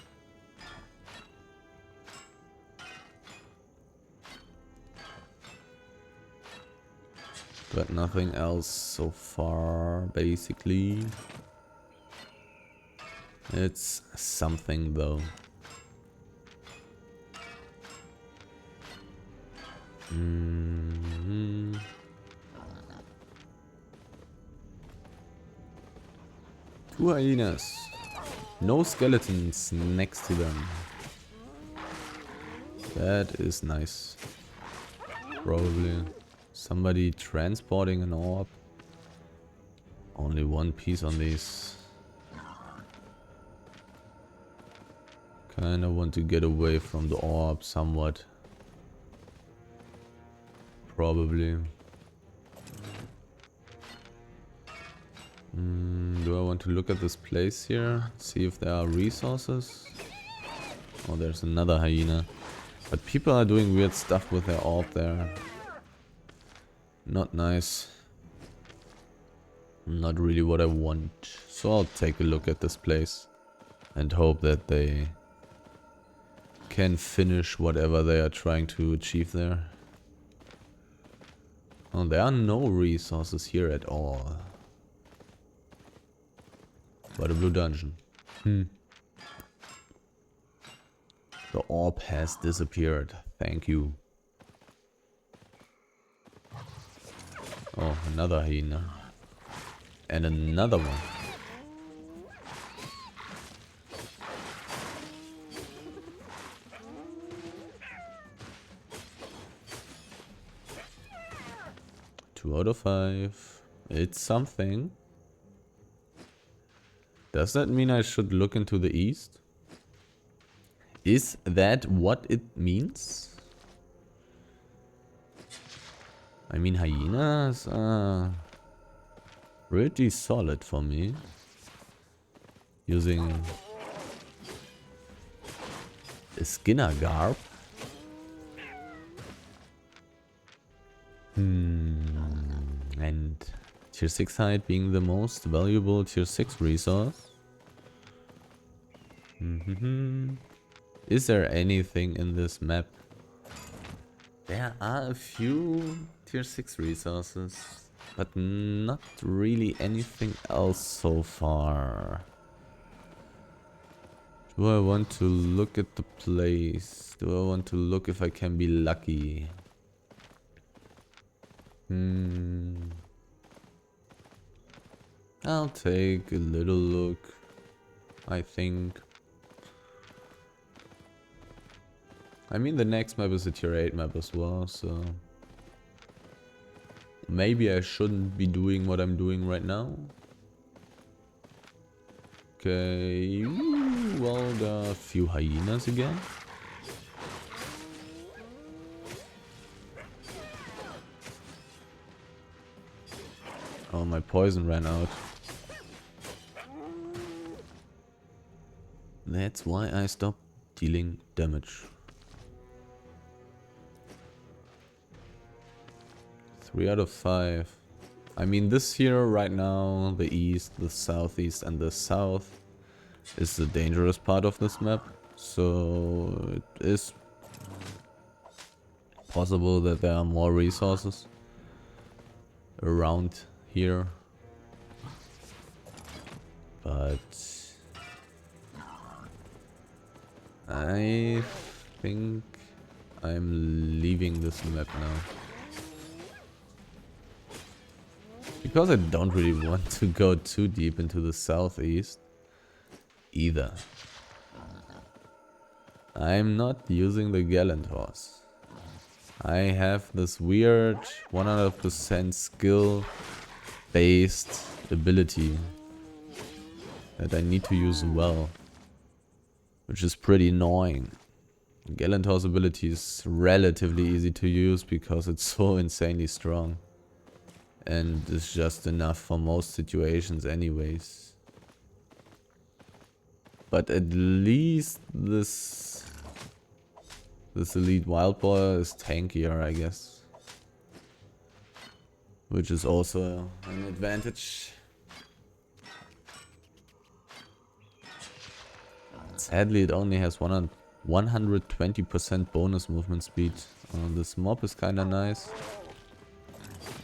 But nothing else so far, basically. It's something though. Two hyenas. No skeletons next to them. That is nice. Probably somebody transporting an orb. Only one piece on these. Kinda want to get away from the orb somewhat. probably. Do I want to look at this place here? See if there are resources? Oh, there's another hyena. But people are doing weird stuff with their orb there. Not nice. Not really what I want. So I'll take a look at this place. And hope that they can finish whatever they are trying to achieve there. Oh, there are no resources here at all. But a blue dungeon. The orb has disappeared. Thank you. Oh, another hyena. And another one. Two out of 5. It's something. Does that mean I should look into the east? Is that what it means? I mean, hyenas are pretty solid for me. Using a Skinner garb. And tier 6 hide being the most valuable tier 6 resource. Is there anything in this map? There are a few tier 6 resources, but not really anything else so far. Do I want to look at the place? Do I want to look if I can be lucky? I'll take a little look, I think. I mean, the next map is a tier 8 map as well, so maybe I shouldn't be doing what I'm doing right now. Okay, well, there are a few hyenas again. Oh, my poison ran out. That's why I stopped dealing damage. 3 out of 5. I mean, this here right now, the east, the southeast, and the south is the dangerous part of this map. So it is possible that there are more resources around here. But I think I'm leaving this map now. Because I don't really want to go too deep into the southeast either. I'm not using the gallant horse. I have this weird 100% skill based ability that I need to use well, which is pretty annoying. Gallant horse ability is relatively easy to use because it's so insanely strong. And it's just enough for most situations anyways. But at least this elite wild boar is tankier, I guess. Which is also an advantage. Sadly, it only has 120% bonus movement speed. This mob is kinda nice.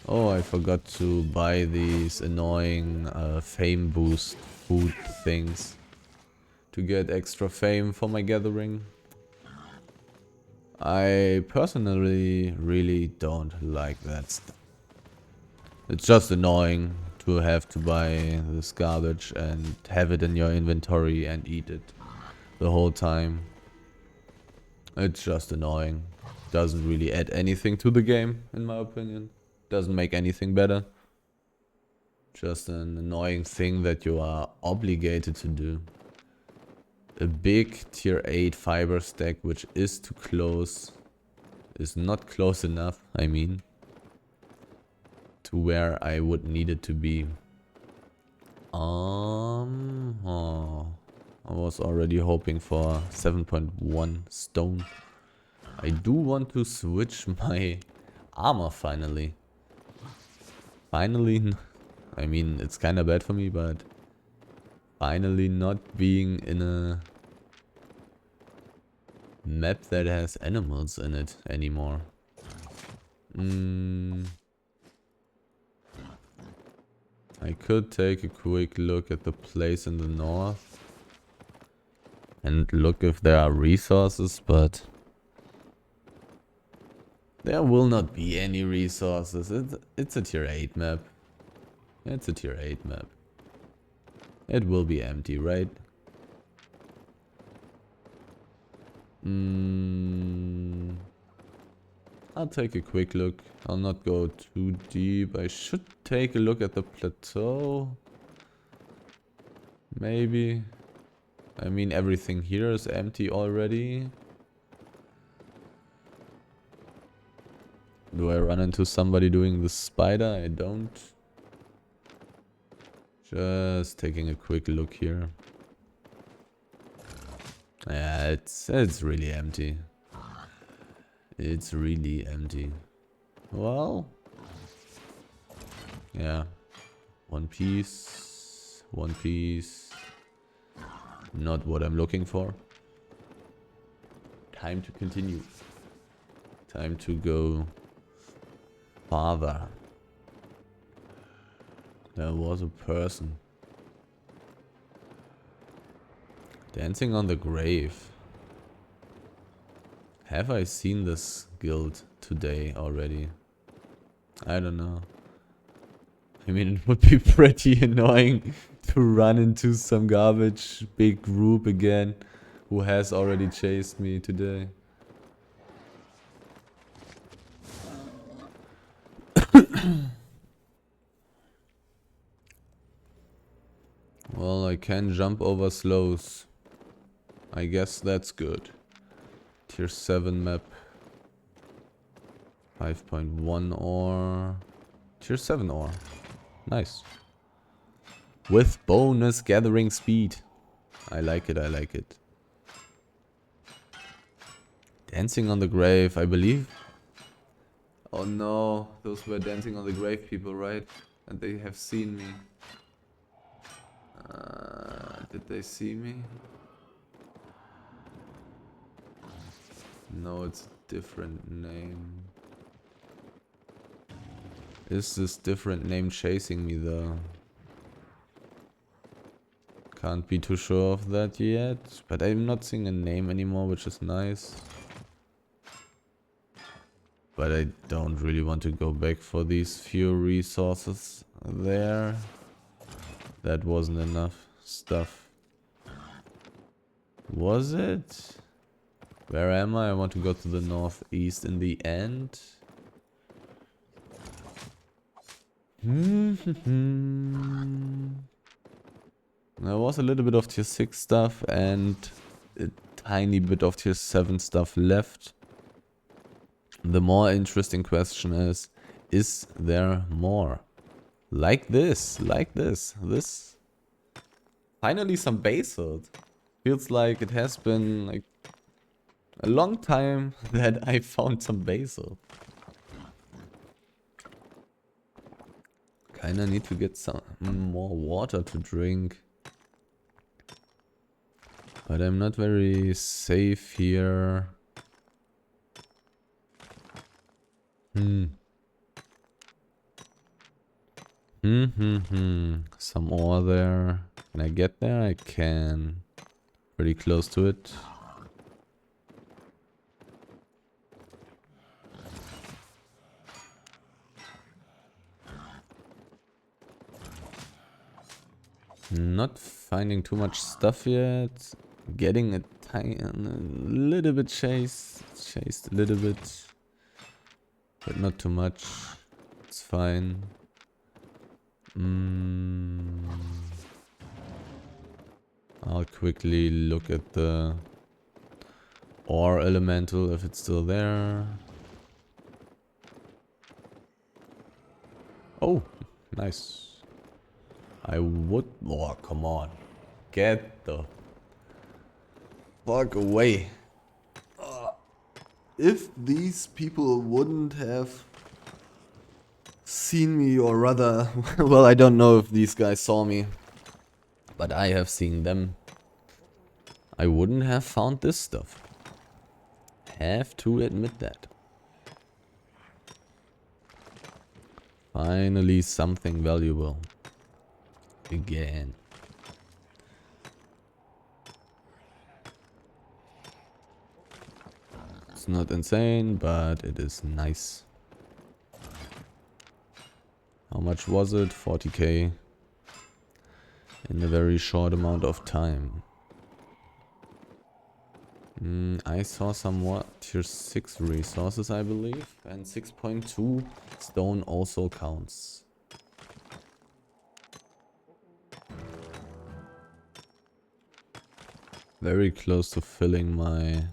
Oh, I forgot to buy these annoying fame boost food things to get extra fame for my gathering. I personally really don't like that stuff. It's just annoying to have to buy this garbage and have it in your inventory and eat it the whole time. It's just annoying. Doesn't really add anything to the game, in my opinion. Doesn't make anything better. Just an annoying thing that you are obligated to do. A big tier 8 fiber stack which is too close. Is not close enough, I mean. to where I would need it to be. I was already hoping for 7.1 stone. I do want to switch my armor finally. Finally, I mean, it's kind of bad for me, but finally not being in a map that has animals in it anymore. I could take a quick look at the place in the north and look if there are resources, but there will not be any resources. It's a tier 8 map. It's a tier 8 map. It will be empty, right? I'll take a quick look. I'll not go too deep. I should take a look at the plateau. Maybe. I mean, everything here is empty already. Do I run into somebody doing the spider? I don't. Just taking a quick look here. Yeah, it's really empty. It's really empty. Well, yeah. One piece. One piece. Not what I'm looking for. Time to continue. Time to go farther. There was a person dancing on the grave. Have I seen this guild today already? I don't know. I mean, it would be pretty annoying to run into some garbage big group again who has already chased me today. Well, I can jump over slows. I guess that's good. Tier 7 map. 5.1 ore. Tier 7 ore. Nice. With bonus gathering speed. I like it, I like it. Dancing on the grave, I believe. Oh no, those were dancing on the grave people, right? And they have seen me. Did they see me? No, it's a different name. Is this different name chasing me though? Can't be too sure of that yet. But I'm not seeing a name anymore, which is nice. But I don't really want to go back for these few resources there. That wasn't enough stuff. Was it? Where am I? I want to go to the northeast in the end. There was a little bit of tier 6 stuff and a tiny bit of tier 7 stuff left. The more interesting question is there more? Like this, this. Finally some basalt. Feels like it has been like a long time that I found some basalt. Kinda need to get some more water to drink. But I'm not very safe here. Some ore there. Can I get there? I can. Pretty close to it. Not finding too much stuff yet. Getting a little bit chased a little bit, but not too much. It's fine. I'll quickly look at the ore elemental if it's still there. Oh, nice. I would... Oh, come on. Get the fuck away. If these people wouldn't have seen me, or rather... well, I don't know if these guys saw me. But I have seen them. I wouldn't have found this stuff. Have to admit that. Finally something valuable. Again. It's not insane, but it is nice. How much was it? 40k. In a very short amount of time. I saw some more tier 6 resources, I believe. And 6.2 stone also counts. Very close to filling my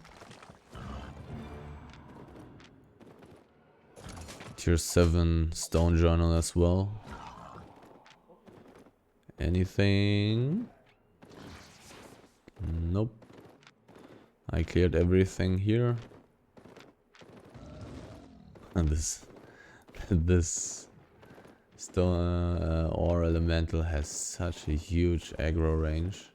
tier 7 stone journal as well. Anything? Nope. I cleared everything here. And this stone ore elemental has such a huge aggro range.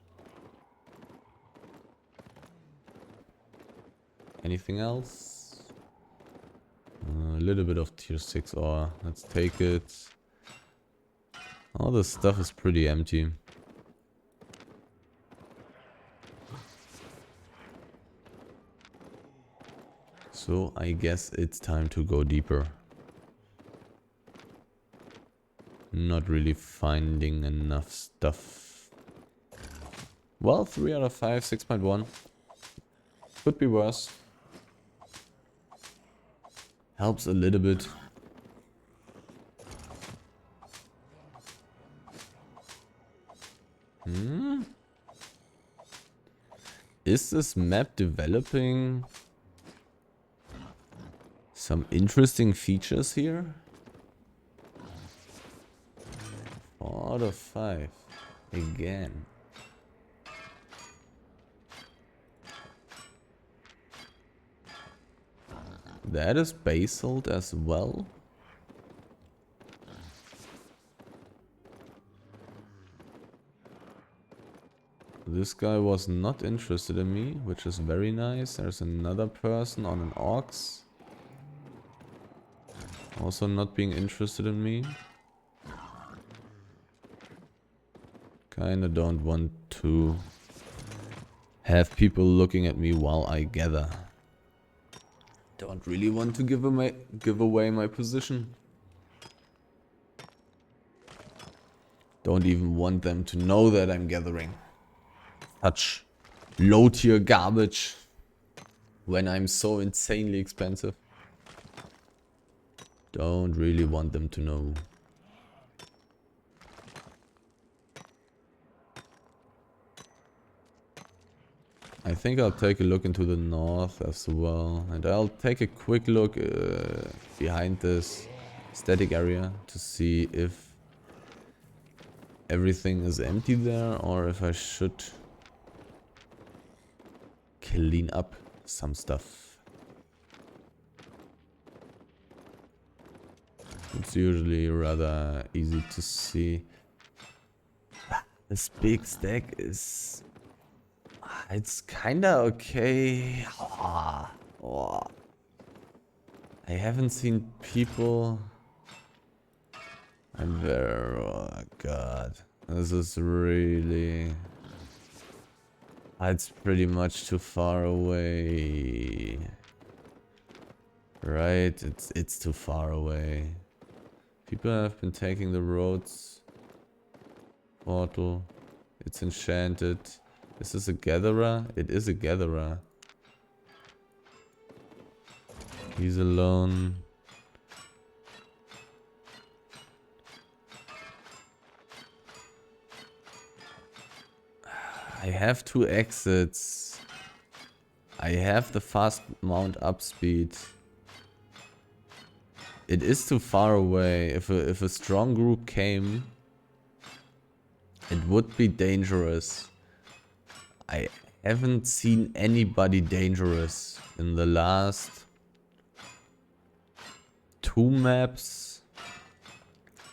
Anything else? A little bit of tier 6 ore. Let's take it. All this stuff is pretty empty. So I guess it's time to go deeper. Not really finding enough stuff. Well, 3 out of 5, 6.1. Could be worse. Helps a little bit. Is this map developing some interesting features here? 4 out of 5. Again. That is basalt as well. This guy was not interested in me, which is very nice. There's another person on an ox. Also not being interested in me. Kinda don't want to have people looking at me while I gather. Don't really want to give away my position. Don't even want them to know that I'm gathering. Such low tier garbage when I'm so insanely expensive. Don't really want them to know. I think I'll take a look into the north as well. And I'll take a quick look behind this static area to see if everything is empty there or if I should clean up some stuff. It's usually rather easy to see. This big stack is... it's kinda okay. Oh. I haven't seen people... I'm very... oh god. This is really... it's pretty much too far away. Right? It's too far away. People have been taking the roads. Portal. It's enchanted. Is this a gatherer? It is a gatherer. He's alone. I have 2 exits. I have the fast mount up speed. It is too far away. If a strong group came, it would be dangerous. I haven't seen anybody dangerous in the last 2 maps.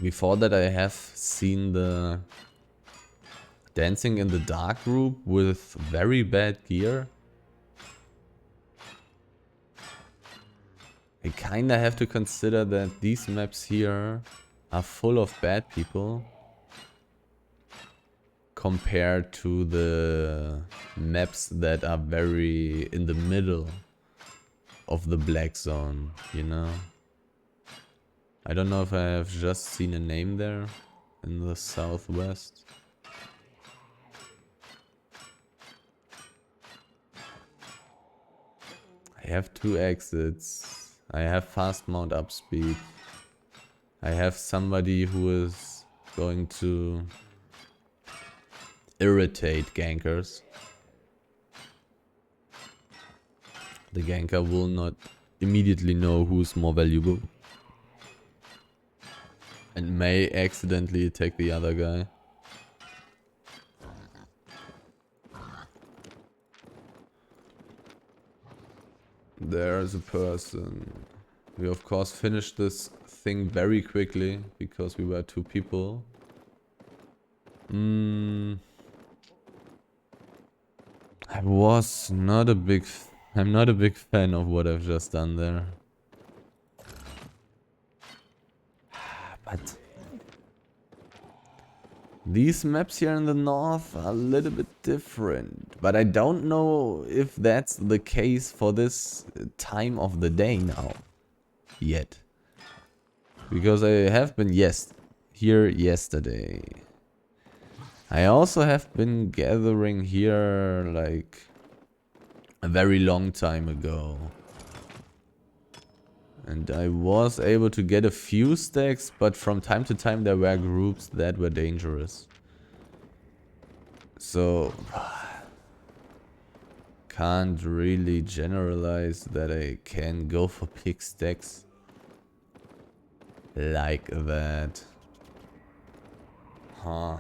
Before that I have seen the Dancing in the Dark group with very bad gear. I kinda have to consider that these maps here are full of bad people compared to the maps that are very in the middle of the black zone, you know? I don't know if I have just seen a name there in the southwest. I have 2 exits. I have fast mount up speed. I have somebody who is going to irritate gankers. The ganker will not immediately know who's more valuable. And may accidentally attack the other guy. There's a person. We of course finished this thing very quickly because we were 2 people. I'm not a big fan of what I've just done there. But these maps here in the north are a little bit different. But I don't know if that's the case for this time of the day now. Yet. Because I have been here yesterday. I also have been gathering here like a very long time ago. And I was able to get a few stacks, but from time to time there were groups that were dangerous. So can't really generalize that I can go for big stacks like that. Huh.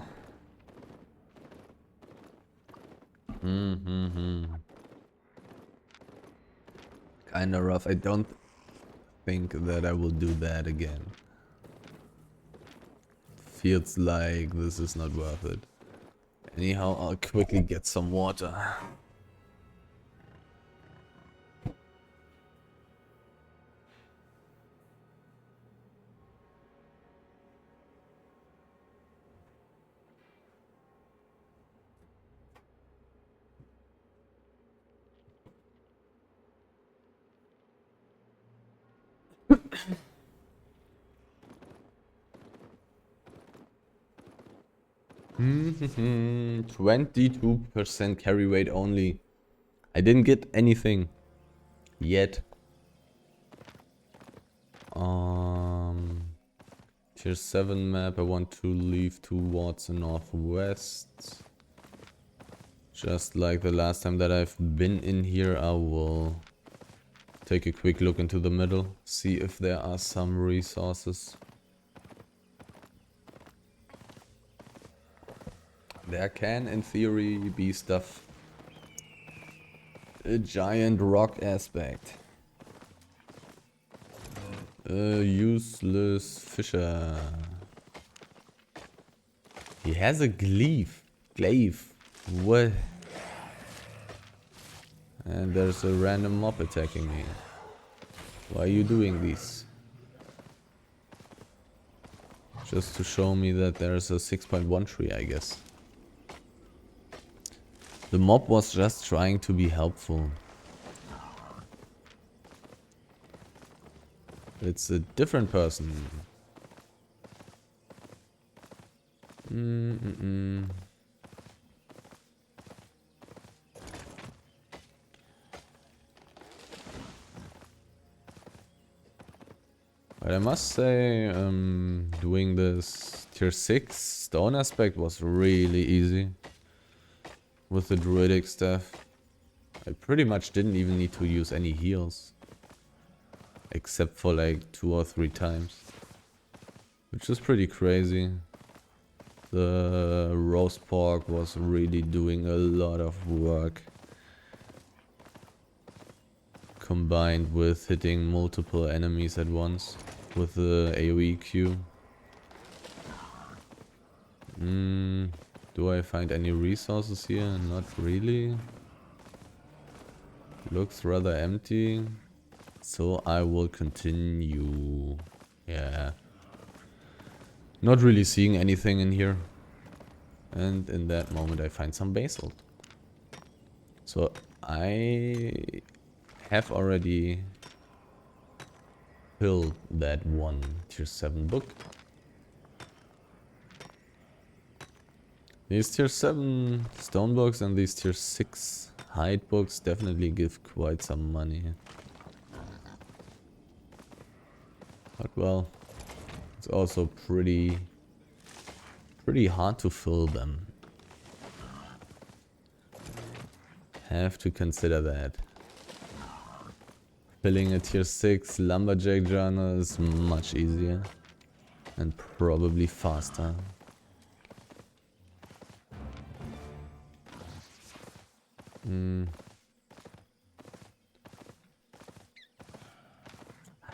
Kinda rough. I don't think that I will do that again. Feels like this is not worth it. Anyhow, I'll quickly get some water. Mm-hmm. 22% carry weight only. I didn't get anything yet. Tier 7 map. I want to leave towards the northwest. Just like the last time that I've been in here, I will take a quick look into the middle, see if there are some resources. There can, in theory, be stuff. A giant rock aspect. A useless fisher. He has a glaive. What? And there's a random mob attacking me. Why are you doing this? Just to show me that there's a 6.1 tree, I guess. The mob was just trying to be helpful. It's a different person. But I must say, doing this tier 6 stone aspect was really easy. With the druidic staff. I pretty much didn't even need to use any heals. except for like 2 or 3 times, which is pretty crazy. The roast pork was really doing a lot of work, combined with hitting multiple enemies at once with the AoE Q. Do I find any resources here? Not really. Looks rather empty. So I will continue. Yeah. Not really seeing anything in here. And in that moment I find some basalt. So I have already filled that one tier 7 book. These tier 7 stone books and these tier 6 hide books definitely give quite some money. But well, it's also pretty hard to fill them. Have to consider that. Filling a tier 6 lumberjack journal is much easier and probably faster.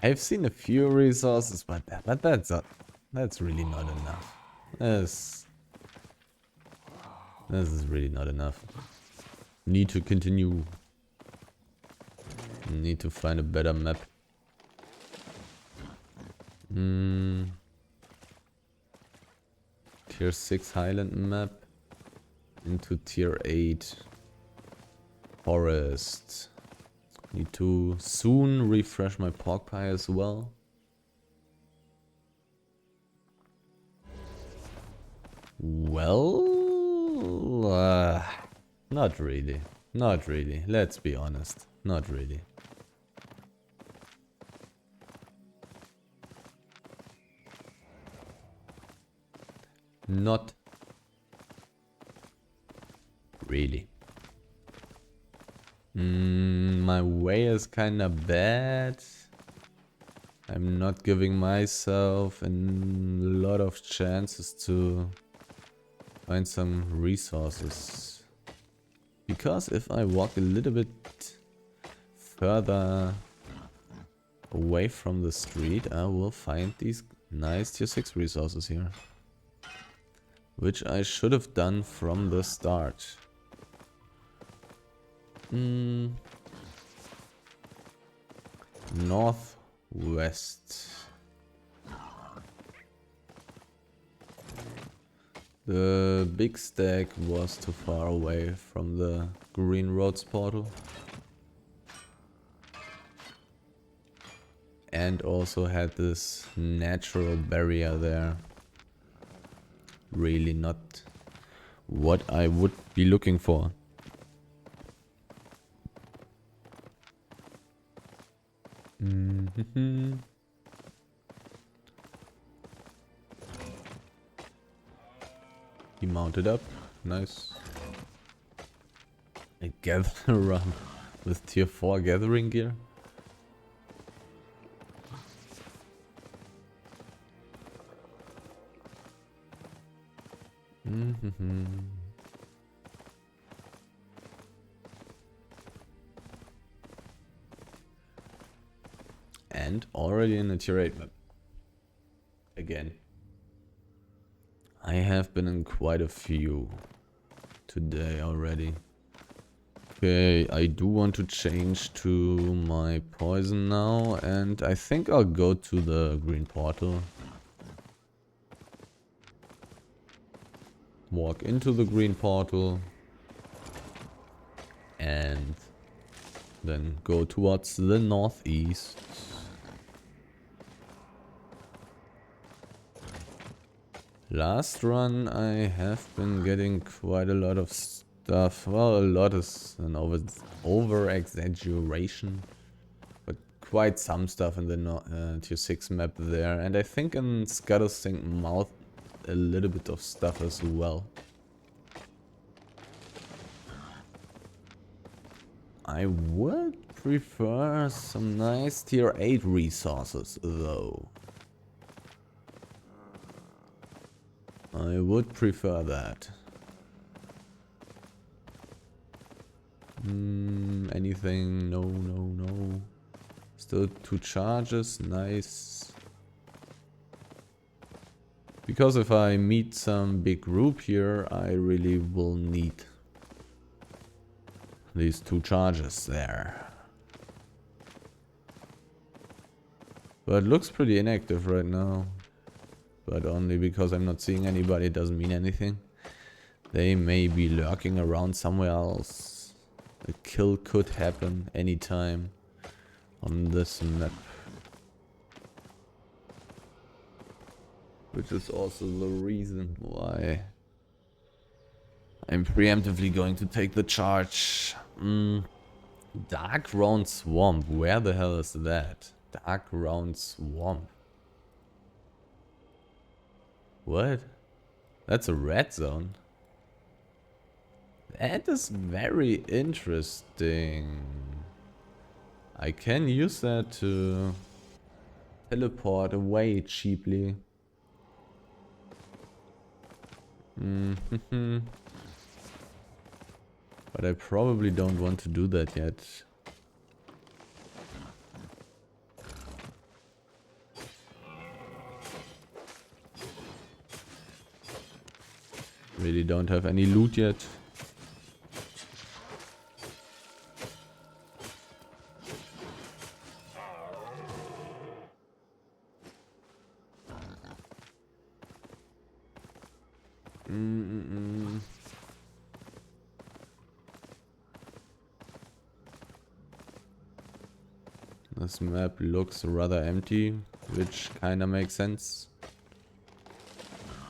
I've seen a few resources, but that's really not enough. This is really not enough. Need to continue. Need to find a better map. Tier 6 Highland map into tier 8 Forest. Need to soon refresh my pork pie as well. Well, not really. Not really. Let's be honest. Not really. Not really. My way is kinda bad. I'm not giving myself a lot of chances to find some resources. Because if I walk a little bit further away from the street, I will find these nice tier 6 resources here. Which I should have done from the start. Northwest. The big stack was too far away from the Green Roads portal. And also had this natural barrier there. Really not what I would be looking for. He mounted up. Nice. A gatherer with tier 4 gathering gear. And already in the tier 8 map. Again. I have been in quite a few today already. Okay, I do want to change to my poison now, and I think I'll go to the green portal. Walk into the green portal and then go towards the northeast. Last run I have been getting quite a lot of stuff. Well, a lot is an over exaggeration, but quite some stuff in the tier 6 map there, and I think in Scuttlesink Mouth a little bit of stuff as well. I would prefer some nice tier 8 resources though. I would prefer that. Anything? No, no, no. Still 2 charges, nice. Because if I meet some big group here, I really will need these 2 charges there. But it looks pretty inactive right now. But only because I'm not seeing anybody doesn't mean anything. They may be lurking around somewhere else. A kill could happen anytime on this map. Which is also the reason why I'm preemptively going to take the charge. Dark Round Swamp. Where the hell is that? Dark Round Swamp. What? That's a red zone. That is very interesting. I can use that to teleport away cheaply. But I probably don't want to do that yet. Really don't have any loot yet. This map looks rather empty, which kinda makes sense.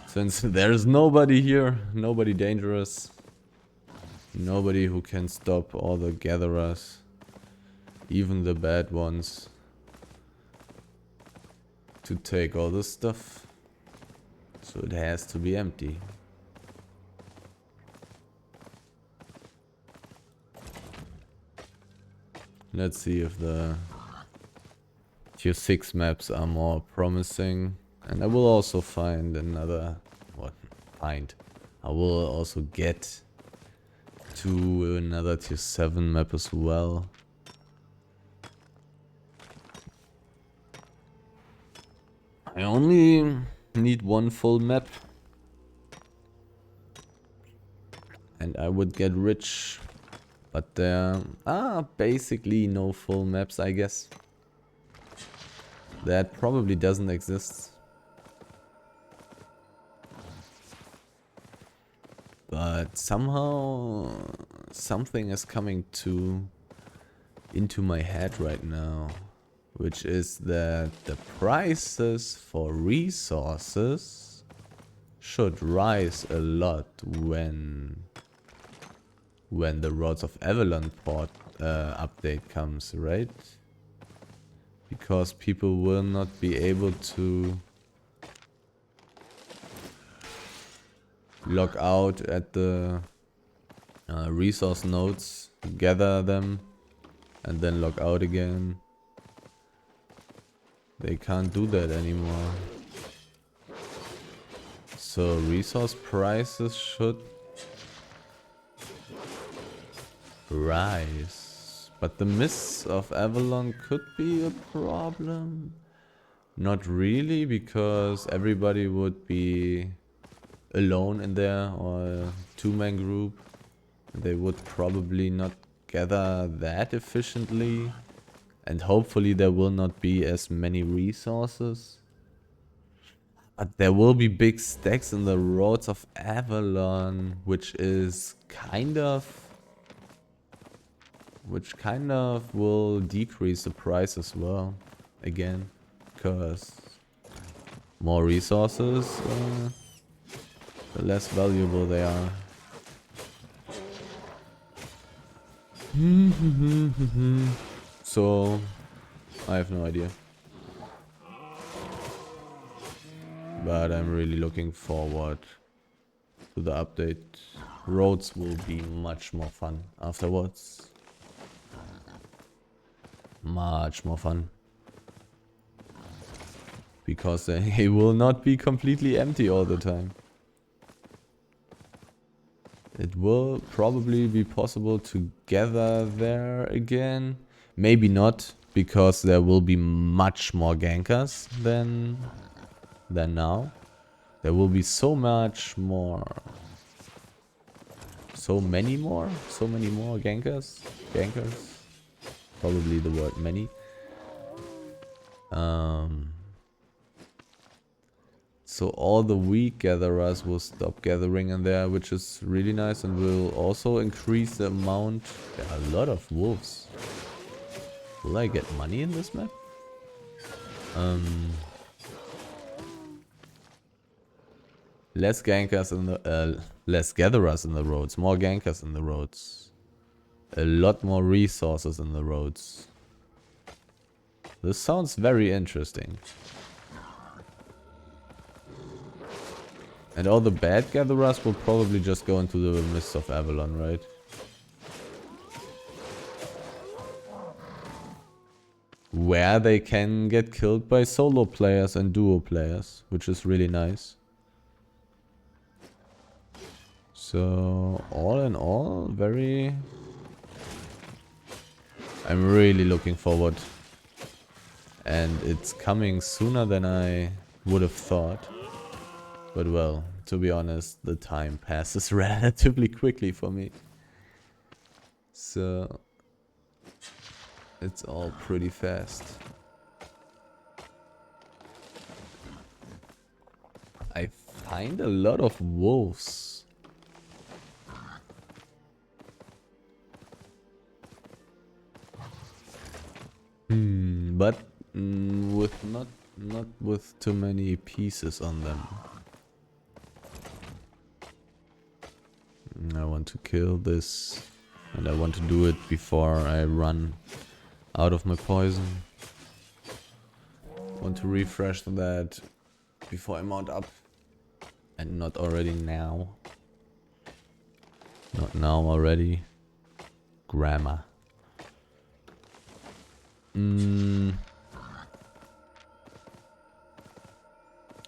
Since there's nobody here, nobody dangerous, nobody who can stop all the gatherers, even the bad ones, to take all this stuff. So it has to be empty. Let's see if the tier 6 maps are more promising. And I will also find another... I will also get to another tier 7 map as well. I only need 1 full map. And I would get rich. But there are basically no full maps, I guess. That probably doesn't exist. But somehow something is coming into my head right now, which is that the prices for resources should rise a lot when the Roads of Avalon port update comes, right? Because people will not be able to log out at the resource nodes, gather them, and then log out again. They can't do that anymore. So resource prices should rise. But the mists of Avalon could be a problem. Not really, because everybody would be alone in there, or a 2-man group. They would probably not gather that efficiently, and hopefully there will not be as many resources. But there will be big stacks in the Roads of Avalon, which kind of will decrease the price as well, again, because more resources, the less valuable they are. So, I have no idea. But I'm really looking forward to the update. Roads will be much more fun afterwards. much more fun. Because they will not be completely empty all the time. It will probably be possible to gather there again. Maybe not, because there will be much more gankers than now. There will be so much more. So many more gankers. Probably the word many. So all the weak gatherers will stop gathering in there, which is really nice, and will also increase the amount. There are a lot of wolves. Will I get money in this map? Less gankers in the less gatherers in the roads, more gankers in the roads. A lot more resources in the roads. This sounds very interesting. And all the bad gatherers will probably just go into the Mists of Avalon, right? Where they can get killed by solo players and duo players, which is really nice. So, all in all, I'm really looking forward. And it's coming sooner than I would have thought. But well, to be honest, the time passes relatively quickly for me. So, it's all pretty fast. I find a lot of wolves. But with not with too many pieces on them. I want to kill this, and I want to do it before I run out of my poison. Want to refresh that before I mount up, and not already now. Not now already. Grammar.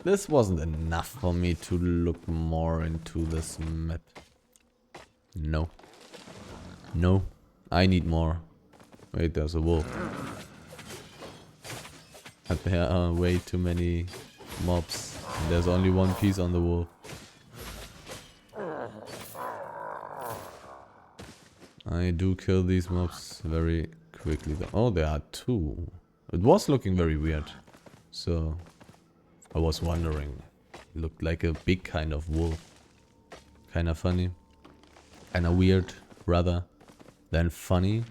This wasn't enough for me to look more into this map. No. No. I need more. Wait, there's a wolf. But there are way too many mobs. And there's only one piece on the wolf. I do kill these mobs very quickly. Oh, there are two. It was looking very weird. So, I was wondering. It looked like a big kind of wolf. Kinda funny. Kinda weird, rather than funny.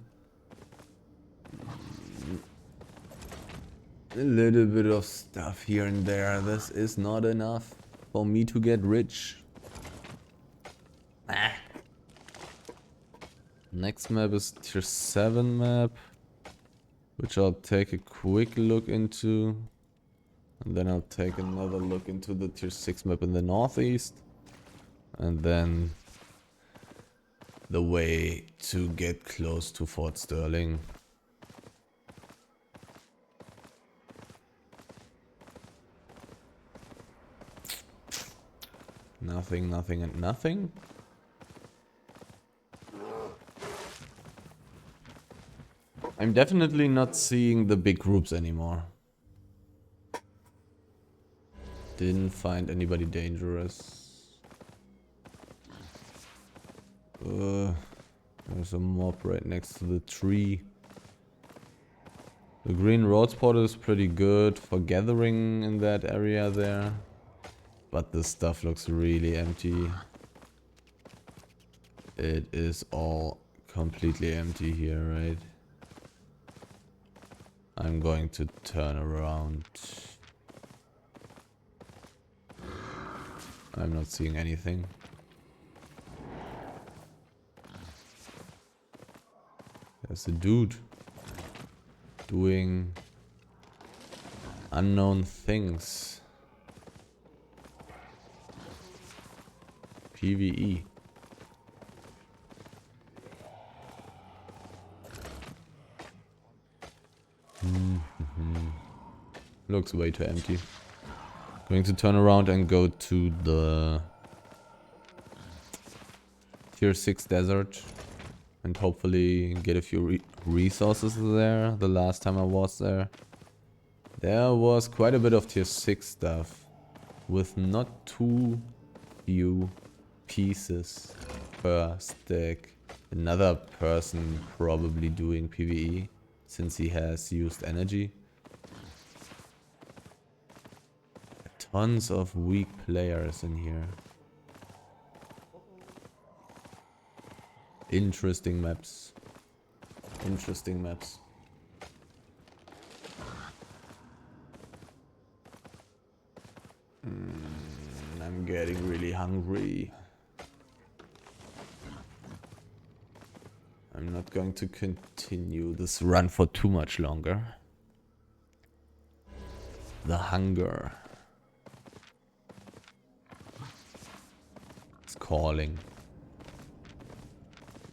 A little bit of stuff here and there. This is not enough for me to get rich. Ah. Next map is tier 7 map, which I'll take a quick look into. And then I'll take another look into the tier 6 map in the northeast. And then the way to get close to Fort Sterling. Nothing, nothing, and nothing. I'm definitely not seeing the big groups anymore. Didn't find anybody dangerous. There's a mob right next to the tree. The green road spot is pretty good for gathering in that area there. But the stuff looks really empty. It is all completely empty here, right? I'm going to turn around. I'm not seeing anything. There's a dude doing unknown things. PvE. Looks way too empty. Going to turn around and go to the tier 6 desert. And hopefully get a few resources there. The last time I was there, there was quite a bit of tier 6 stuff. With not too few pieces per stack. Another person probably doing PvE. Since he has used energy. Tons of weak players in here. Interesting maps. Interesting maps. I'm getting really hungry. I'm not going to continue this run for too much longer. The hunger. It's calling.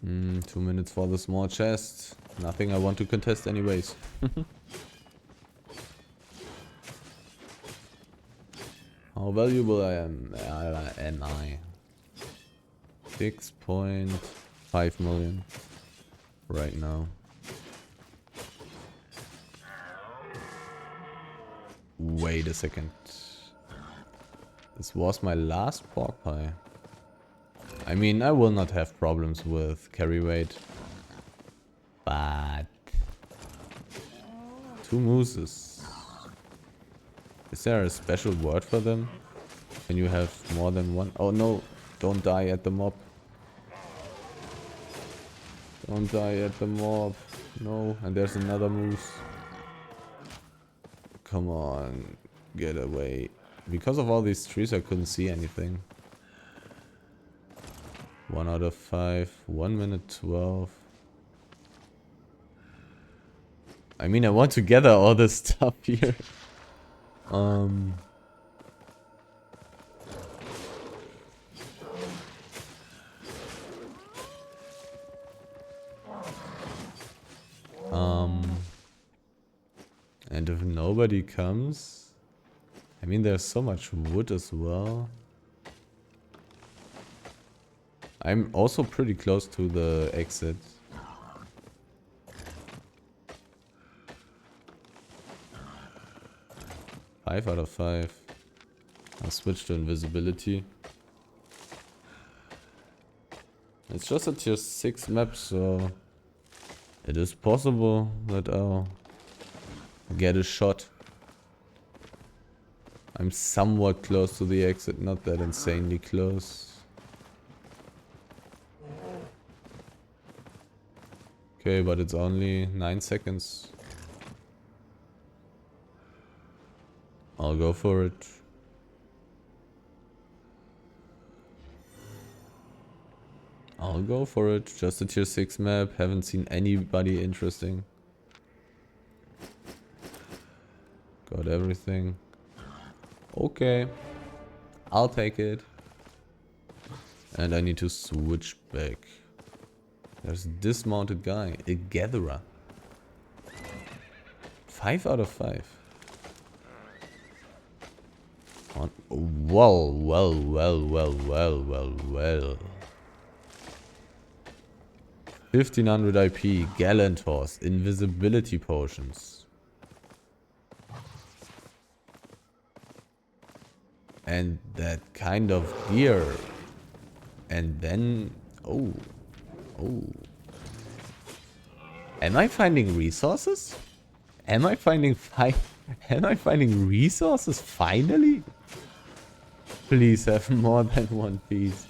2 minutes for the small chest. Nothing I want to contest anyways. How valuable am I? 6.5 million right now. Wait a second. This was my last pork pie. I mean, I will not have problems with carry weight. But 2 mooses. Is there a special word for them? Can you have more than one? Oh no, don't die at the mob. Don't die at the mob. No, and there's another moose. Come on, get away. Because of all these trees I couldn't see anything. 1 out of 5, 1 minute 12. I mean, I want to gather all this stuff here. And if nobody comes, I mean, there's so much wood as well. I'm also pretty close to the exit. Five out of 5. I'll switch to invisibility. It's just a tier 6 map, so it is possible that I'll get a shot. I'm somewhat close to the exit, not that insanely close. Okay, but it's only 9 seconds. I'll go for it. I'll go for it. Just a tier 6 map. Haven't seen anybody interesting. Got everything. Okay. I'll take it. And I need to switch back. There's a dismounted guy. A gatherer. 5 out of 5. Well. 1500 IP, Gallant Horse, invisibility potions. And that kind of gear. And then... Oh. Am I finding resources? Am I finding resources finally? Please have more than one piece.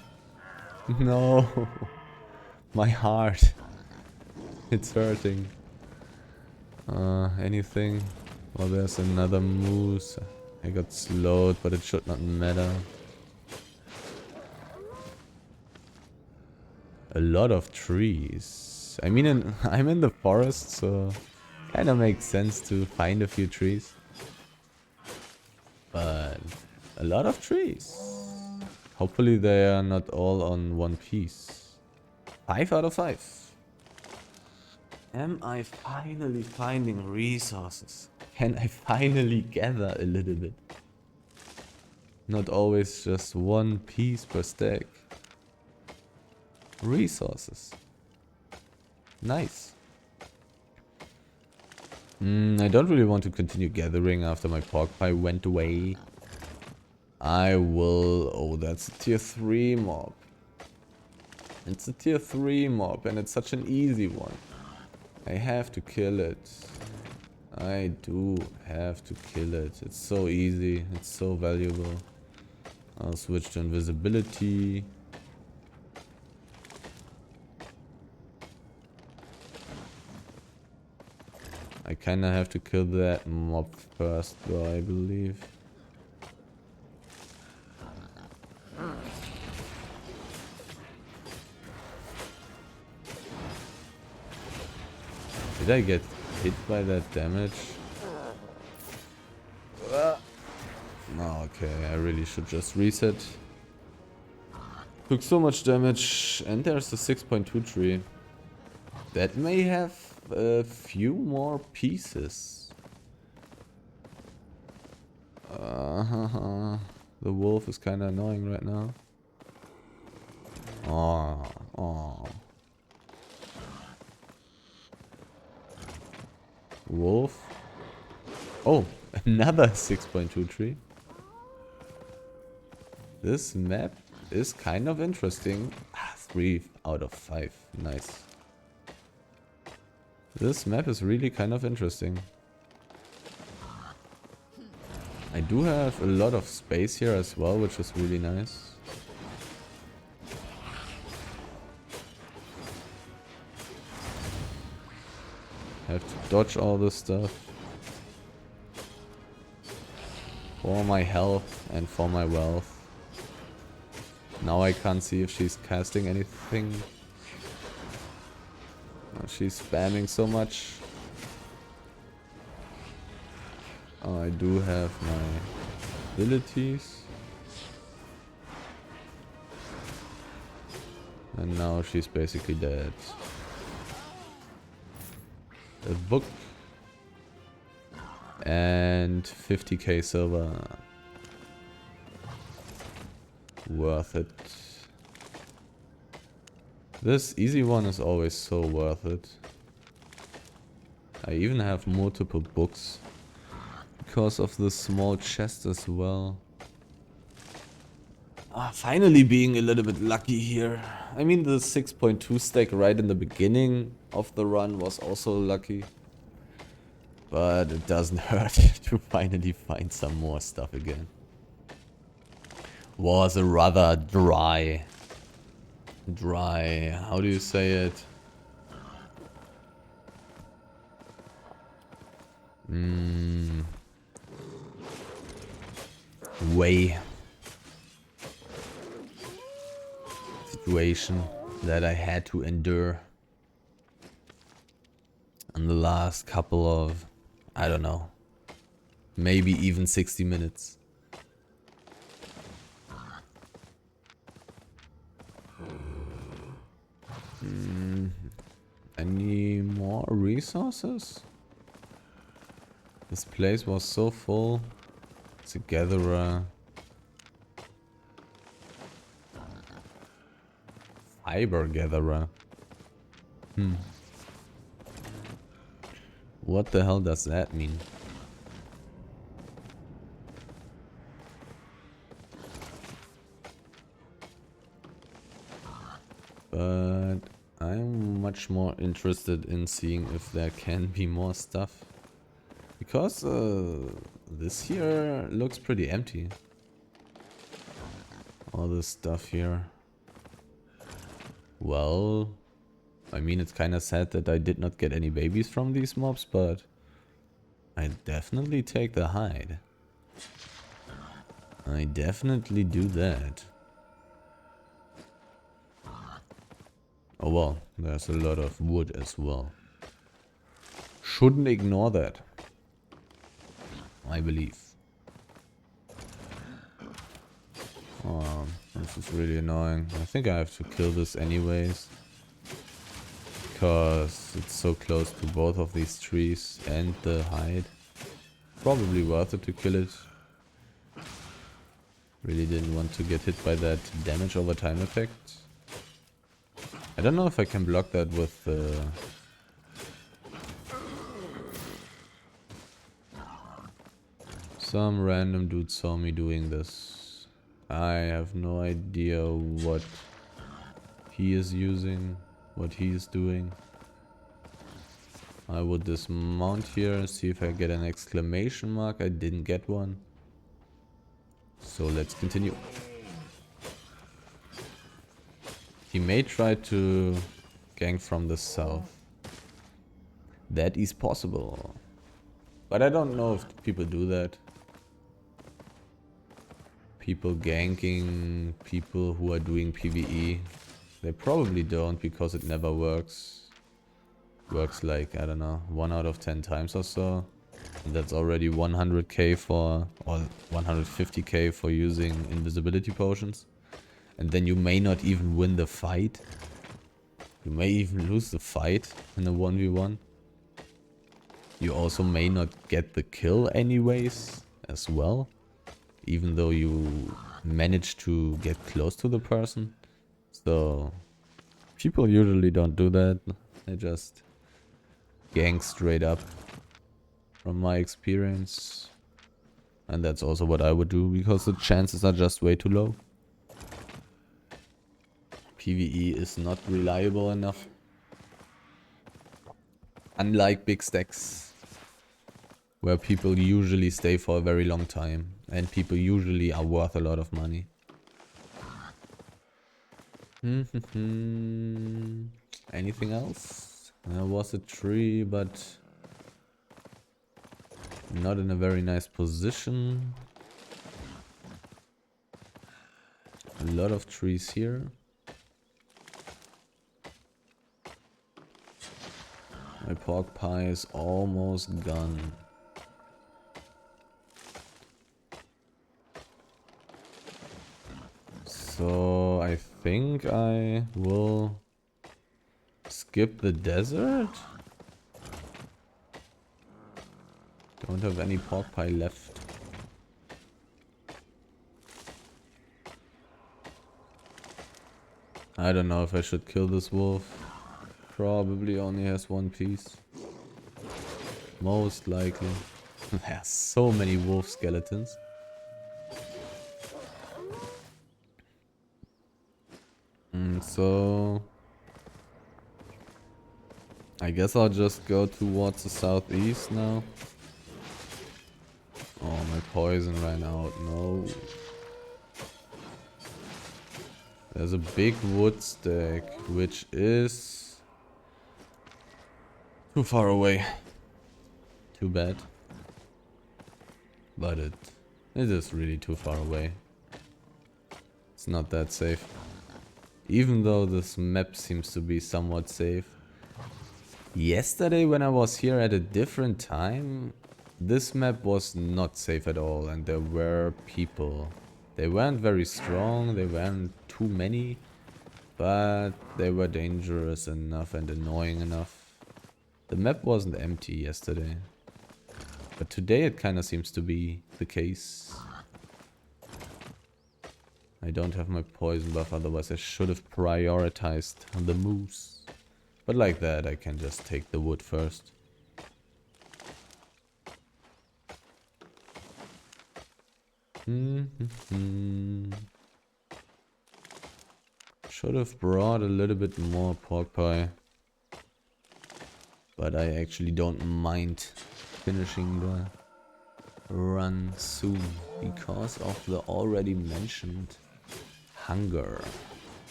No. My heart. It's hurting. Anything? Well, there's another moose. I got slowed, but it should not matter. A lot of trees. I mean, I'm in the forest, so kind of makes sense to find a few trees. But a lot of trees. Hopefully they are not all on one piece. 5 out of 5. Am I finally finding resources? Can I finally gather a little bit? Not always just one piece per stack. Resources. Nice. I don't really want to continue gathering after my pork pie went away. I will... Oh, that's a tier 3 mob. It's a tier 3 mob and it's such an easy one. I have to kill it. I do have to kill it. It's so easy. It's so valuable. I'll switch to invisibility. I kinda have to kill that mob first though, I believe. Did I get hit by that damage? No, okay, I really should just reset. Took so much damage, and there's the 6.2 tree. That may have a few more pieces. The wolf is kinda annoying right now. Oh. Wolf. Oh, another 6.2 tree. This map is kind of interesting. 3 out of 5. Nice. This map is really kind of interesting. I do have a lot of space here as well, which is really nice. Have to dodge all this stuff. For my health and for my wealth. Now I can't see if she's casting anything. She's spamming so much. Oh, I do have my abilities. And now she's basically dead. A book. And 50k silver. Worth it. This easy one is always so worth it. I even have multiple books because of the small chest as well. Finally being a little bit lucky here. I mean, the 6.2 stack right in the beginning of the run was also lucky. But it doesn't hurt to finally find some more stuff again. Was a rather dry, how do you say it? Way situation that I had to endure in the last couple of, I don't know, maybe even 60 minutes. Any more resources? This place was so full. It's a gatherer. Fiber gatherer. What the hell does that mean? But I'm much more interested in seeing if there can be more stuff. Because this here looks pretty empty. All this stuff here. Well, I mean, it's kind of sad that I did not get any babies from these mobs, but I definitely take the hide. I definitely do that. Oh well, there's a lot of wood as well. Shouldn't ignore that, I believe. Oh, this is really annoying. I think I have to kill this anyways. Because it's so close to both of these trees and the hide. Probably worth it to kill it. Really didn't want to get hit by that damage over time effect. I don't know if I can block that with some random dude saw me doing this. I have no idea what he is using, what he is doing. I will dismount here and see if I get an exclamation mark. I didn't get one. So let's continue. He may try to gank from the south. That is possible. But I don't know if people do that. People ganking people who are doing PvE. They probably don't because it never works. Works like, I don't know, 1 out of 10 times or so. And that's already 100k for, or 150k for using invisibility potions. And then you may not even win the fight. You may even lose the fight in a 1v1. You also may not get the kill anyways, as well. Even though you manage to get close to the person. So, people usually don't do that. They just gank straight up, from my experience. And that's also what I would do, because the chances are just way too low. PvE is not reliable enough. Unlike big stacks, where people usually stay for a very long time, and people usually are worth a lot of money. Anything else? There was a tree, but not in a very nice position. A lot of trees here. My pork pie is almost gone. So I think I will skip the desert. Don't have any pork pie left. I don't know if I should kill this wolf. Probably only has 1 piece. Most likely. There are so many wolf skeletons. So I guess I'll just go towards the southeast now. Oh, my poison ran out. No. There's a big wood stack, which is too far away. Too bad. But it is really too far away. It's not that safe. Even though this map seems to be somewhat safe. Yesterday when I was here at a different time, this map was not safe at all and there were people. They weren't very strong, they weren't too many, but they were dangerous enough and annoying enough. The map wasn't empty yesterday, but today it kinda seems to be the case. I don't have my poison buff, otherwise I should have prioritized the moose. But like that, I can just take the wood first. Should have brought a little bit more pork pie. But I actually don't mind finishing the run soon because of the already mentioned hunger.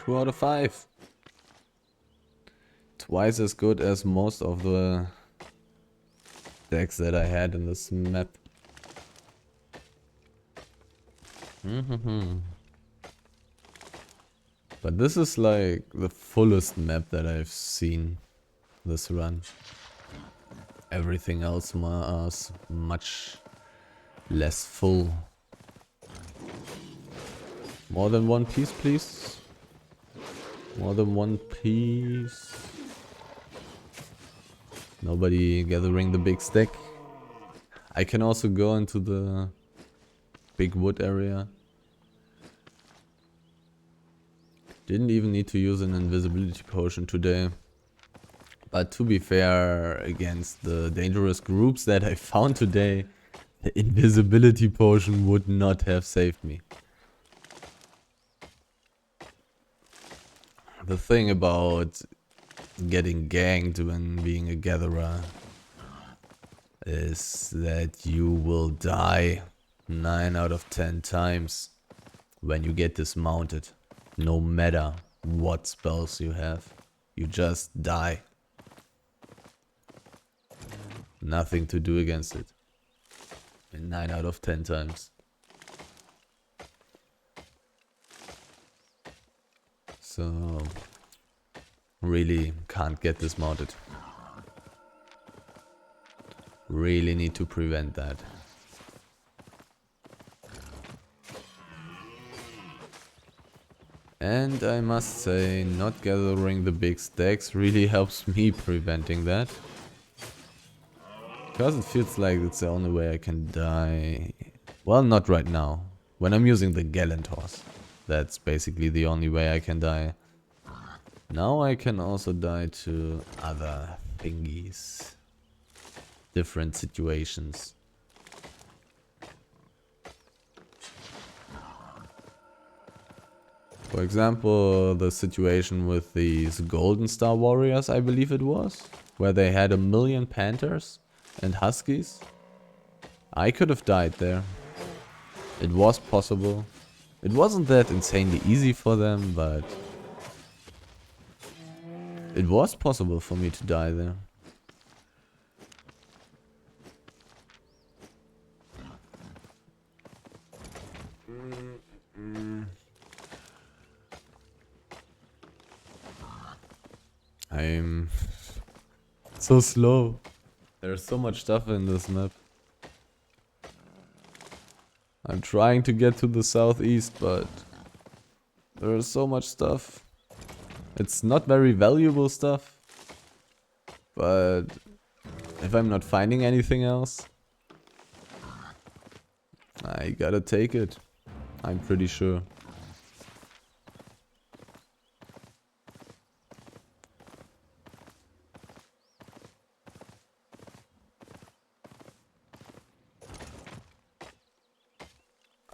2 out of 5. Twice as good as most of the decks that I had in this map. But this is like the fullest map that I've seen this run. Everything else was much less full. More than 1 piece, please. More than 1 piece. Nobody gathering the big stack. I can also go into the big wood area. Didn't even need to use an invisibility potion today. But to be fair, against the dangerous groups that I found today, the invisibility potion would not have saved me. The thing about getting ganked when being a gatherer is that you will die 9 out of 10 times when you get dismounted. No matter what spells you have, you just die. Nothing to do against it. And 9 out of 10 times. So, really can't get dismounted. Really need to prevent that. And I must say, not gathering the big stacks really helps me preventing that. Because it feels like it's the only way I can die. Well, not right now. When I'm using the Gallant horse. That's basically the only way I can die. Now I can also die to other thingies. Different situations. For example, the situation with these Golden Star Warriors, I believe it was. Where they had 1,000,000 Panthers and Huskies. I could have died there. It was possible. It wasn't that insanely easy for them, but it was possible for me to die there. I'm so slow. There's so much stuff in this map. I'm trying to get to the southeast, but there's so much stuff. It's not very valuable stuff. But if I'm not finding anything else, I gotta take it. I'm pretty sure.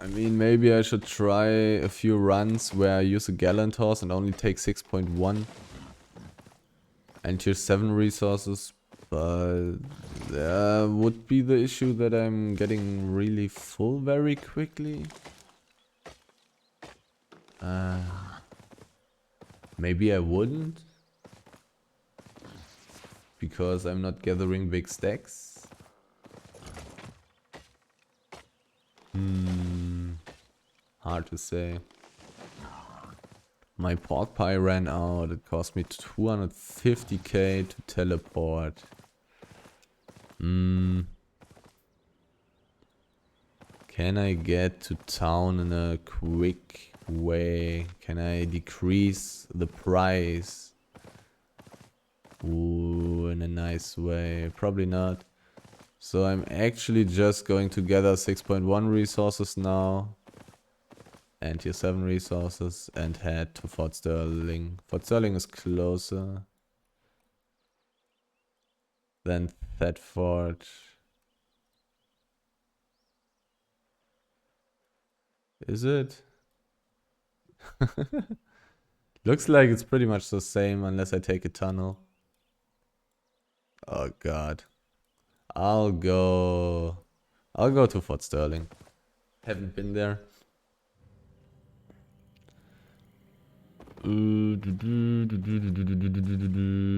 I mean, maybe I should try a few runs where I use a Gallant horse and only take 6.1 and tier 7 resources, but there would be the issue that I'm getting really full very quickly. Maybe I wouldn't, because I'm not gathering big stacks. Hard to say. My pork pie ran out. It cost me 250k to teleport. Can I get to town in a quick way? Can I decrease the price? Ooh, in a nice way. Probably not. So I'm actually just going to gather 6.1 resources now. And tier 7 resources and head to Fort Sterling. Fort Sterling is closer than Thetford. Is it? Looks like it's pretty much the same unless I take a tunnel. Oh god. I'll go to Fort Sterling. Haven't been there.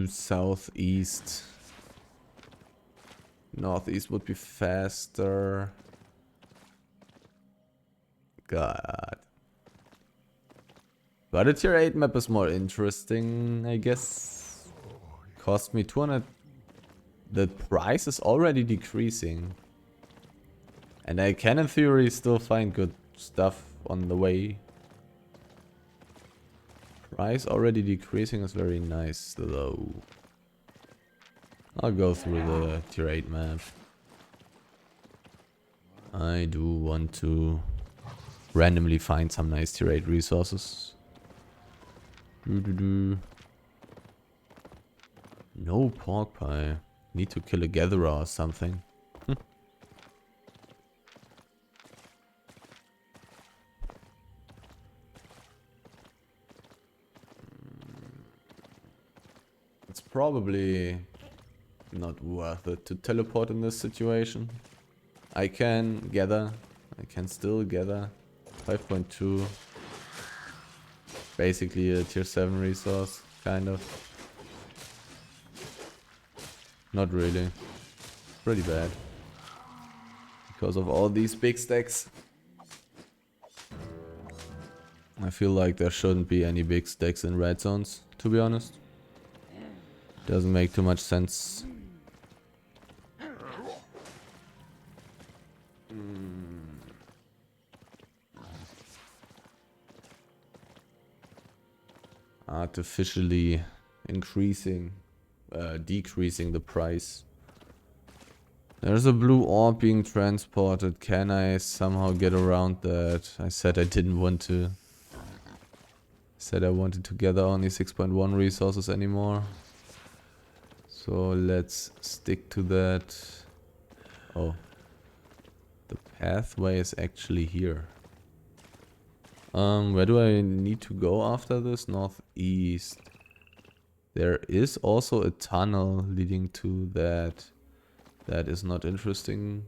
Southeast. Northeast would be faster. God. But a tier 8 map is more interesting, I guess. Cost me 200. The price is already decreasing. And I can in theory still find good stuff on the way. Price already decreasing is very nice though. I'll go through the tier 8 map. I do want to randomly find some nice tier 8 resources. No pork pie. Need to kill a gatherer or something. It's probably not worth it to teleport in this situation. I can gather. I can still gather. 5.2. Basically a tier 7 resource, kind of. Not really. Pretty bad. Because of all these big stacks. I feel like there shouldn't be any big stacks in red zones, to be honest. Doesn't make too much sense. Artificially decreasing the price. There's a blue orb being transported. Can I somehow get around that? I said I didn't want to. Said I wanted to gather only 6.1 resources anymore. So let's stick to that. Oh. The pathway is actually here. Where do I need to go after this? Northeast. There is also a tunnel leading to that. That is not interesting.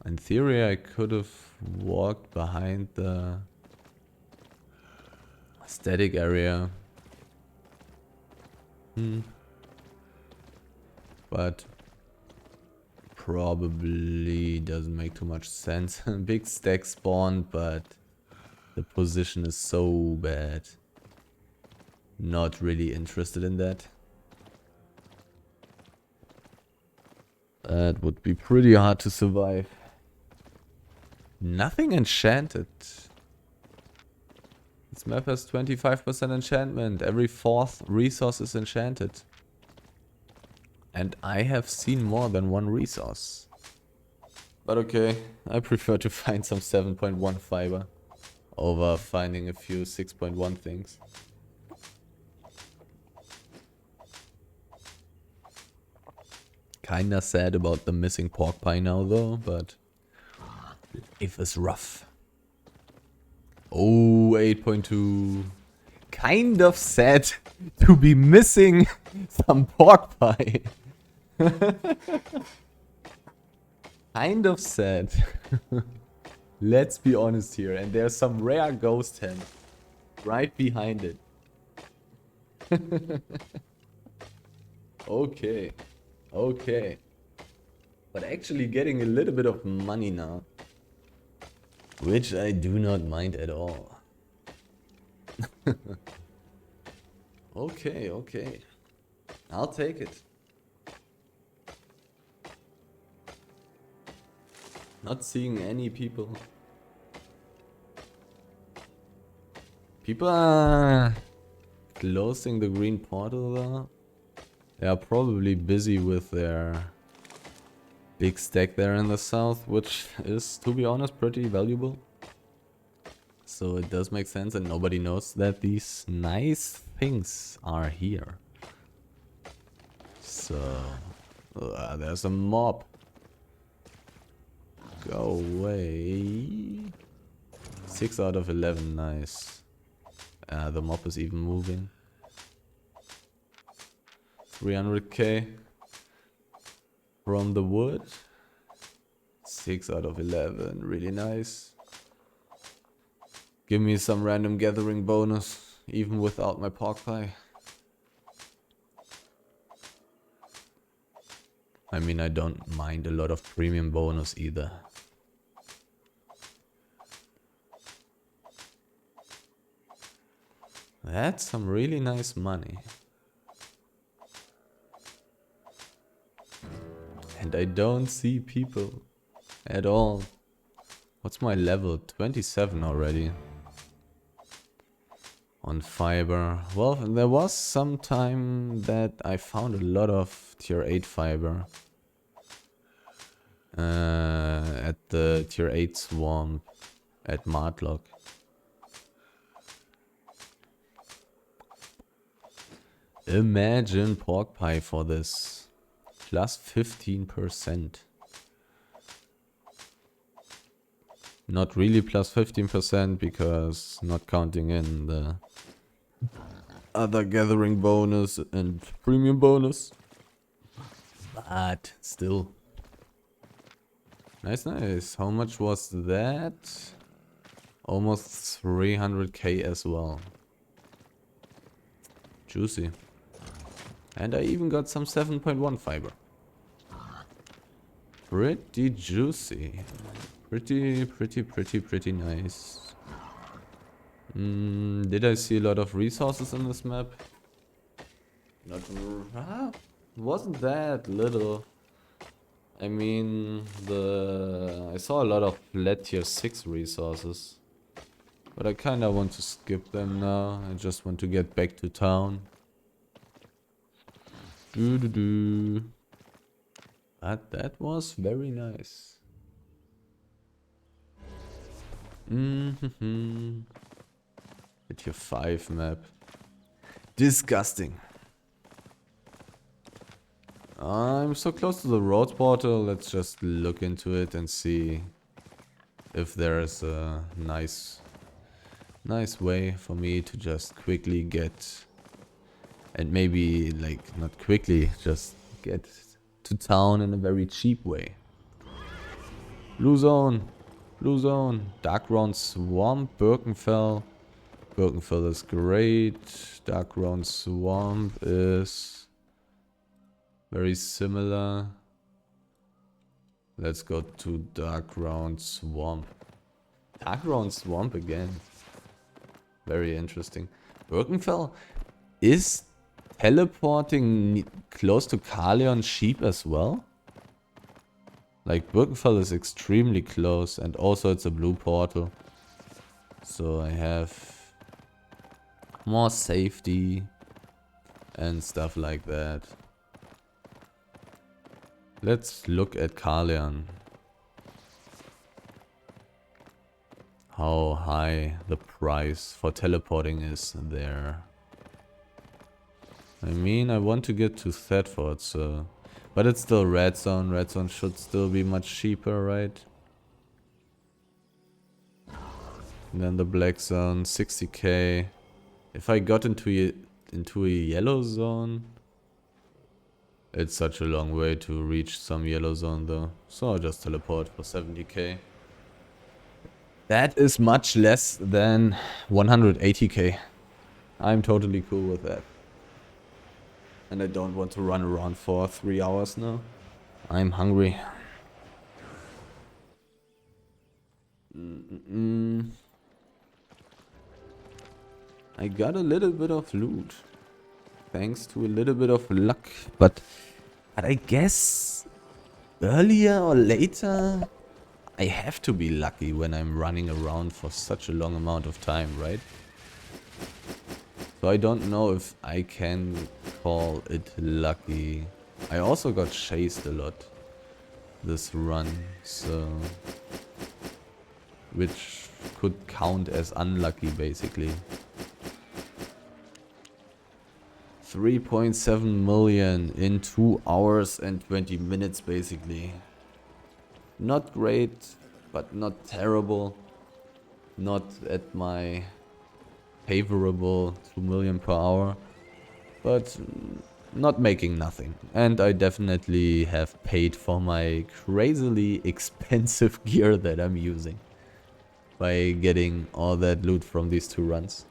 In theory, I could have walked behind the static area. But probably doesn't make too much sense. Big stack spawned, but the position is so bad. Not really interested in that. That would be pretty hard to survive. Nothing enchanted. This map has 25% enchantment. Every 4th resource is enchanted. And I have seen more than one resource. But okay, I prefer to find some 7.1 fiber over finding a few 6.1 things. Kinda sad about the missing pork pie now though, but life is rough. Oh, 8.2. Kind of sad to be missing some pork pie. Kind of sad. Let's be honest here. And there's some rare ghost hen right behind it. Okay. Okay. But actually getting a little bit of money now. Which I do not mind at all. Okay, okay. I'll take it. Not seeing any people. People are closing the green portal though. They are probably busy with their big stack there in the south, which is, to be honest, pretty valuable. So it does make sense, and nobody knows that these nice things are here. So there's a mob. Go away. 6 out of 11, nice. The mob is even moving. 300k from the wood. 6 out of 11, really nice. Give me some random gathering bonus, even without my pork pie. I mean, I don't mind a lot of premium bonus either. That's some really nice money. And I don't see people at all. What's my level? 27 already. on fiber. Well, there was some time that I found a lot of tier 8 fiber at the tier 8 swamp at Martlock. Imagine pork pie for this. Plus 15%. Not really plus 15% because not counting in the other gathering bonus and premium bonus. But still. Nice, nice. How much was that? Almost 300k as well. Juicy. And I even got some 7.1 fiber. Pretty juicy. Pretty nice. Did I see a lot of resources in this map? Not wasn't that little. I mean, I saw a lot of flat tier 6 resources. But I kinda want to skip them now. I just want to get back to town. But that was very nice. At your 5 map. Disgusting. I'm so close to the road portal. Let's just look into it and see if there's a nice way for me to just quickly get, and maybe like not quickly, just get to town in a very cheap way. Blue zone. Blue zone. Dark Ground Swamp. Birkenfell. Birkenfell is great. Dark Ground Swamp is very similar. Let's go to Dark Ground Swamp. Dark Ground Swamp again. Very interesting. Birkenfell is teleporting close to Carleon cheap as well? Like, Birkenfell is extremely close, and also it's a blue portal. So I have more safety and stuff like that. Let's look at Carleon. How high the price for teleporting is there. I mean, I want to get to Thetford, so... But it's still red zone. Red zone should still be much cheaper, right? And then the black zone, 60k. If I got into a yellow zone... It's such a long way to reach some yellow zone though. So I'll just teleport for 70k. That is much less than 180k. I'm totally cool with that. And I don't want to run around for 3 hours now. I'm hungry. I got a little bit of loot. Thanks to a little bit of luck. But I guess earlier or later I have to be lucky when I'm running around for such a long amount of time, right? So I don't know if I can call it lucky. I also got chased a lot this run, so... Which could count as unlucky, basically. 3.7 million in 2 hours and 20 minutes, basically. Not great, but not terrible. Not at my favorable 2 million per hour, but not making nothing. And I definitely have paid for my crazily expensive gear that I'm using by getting all that loot from these 2 runs.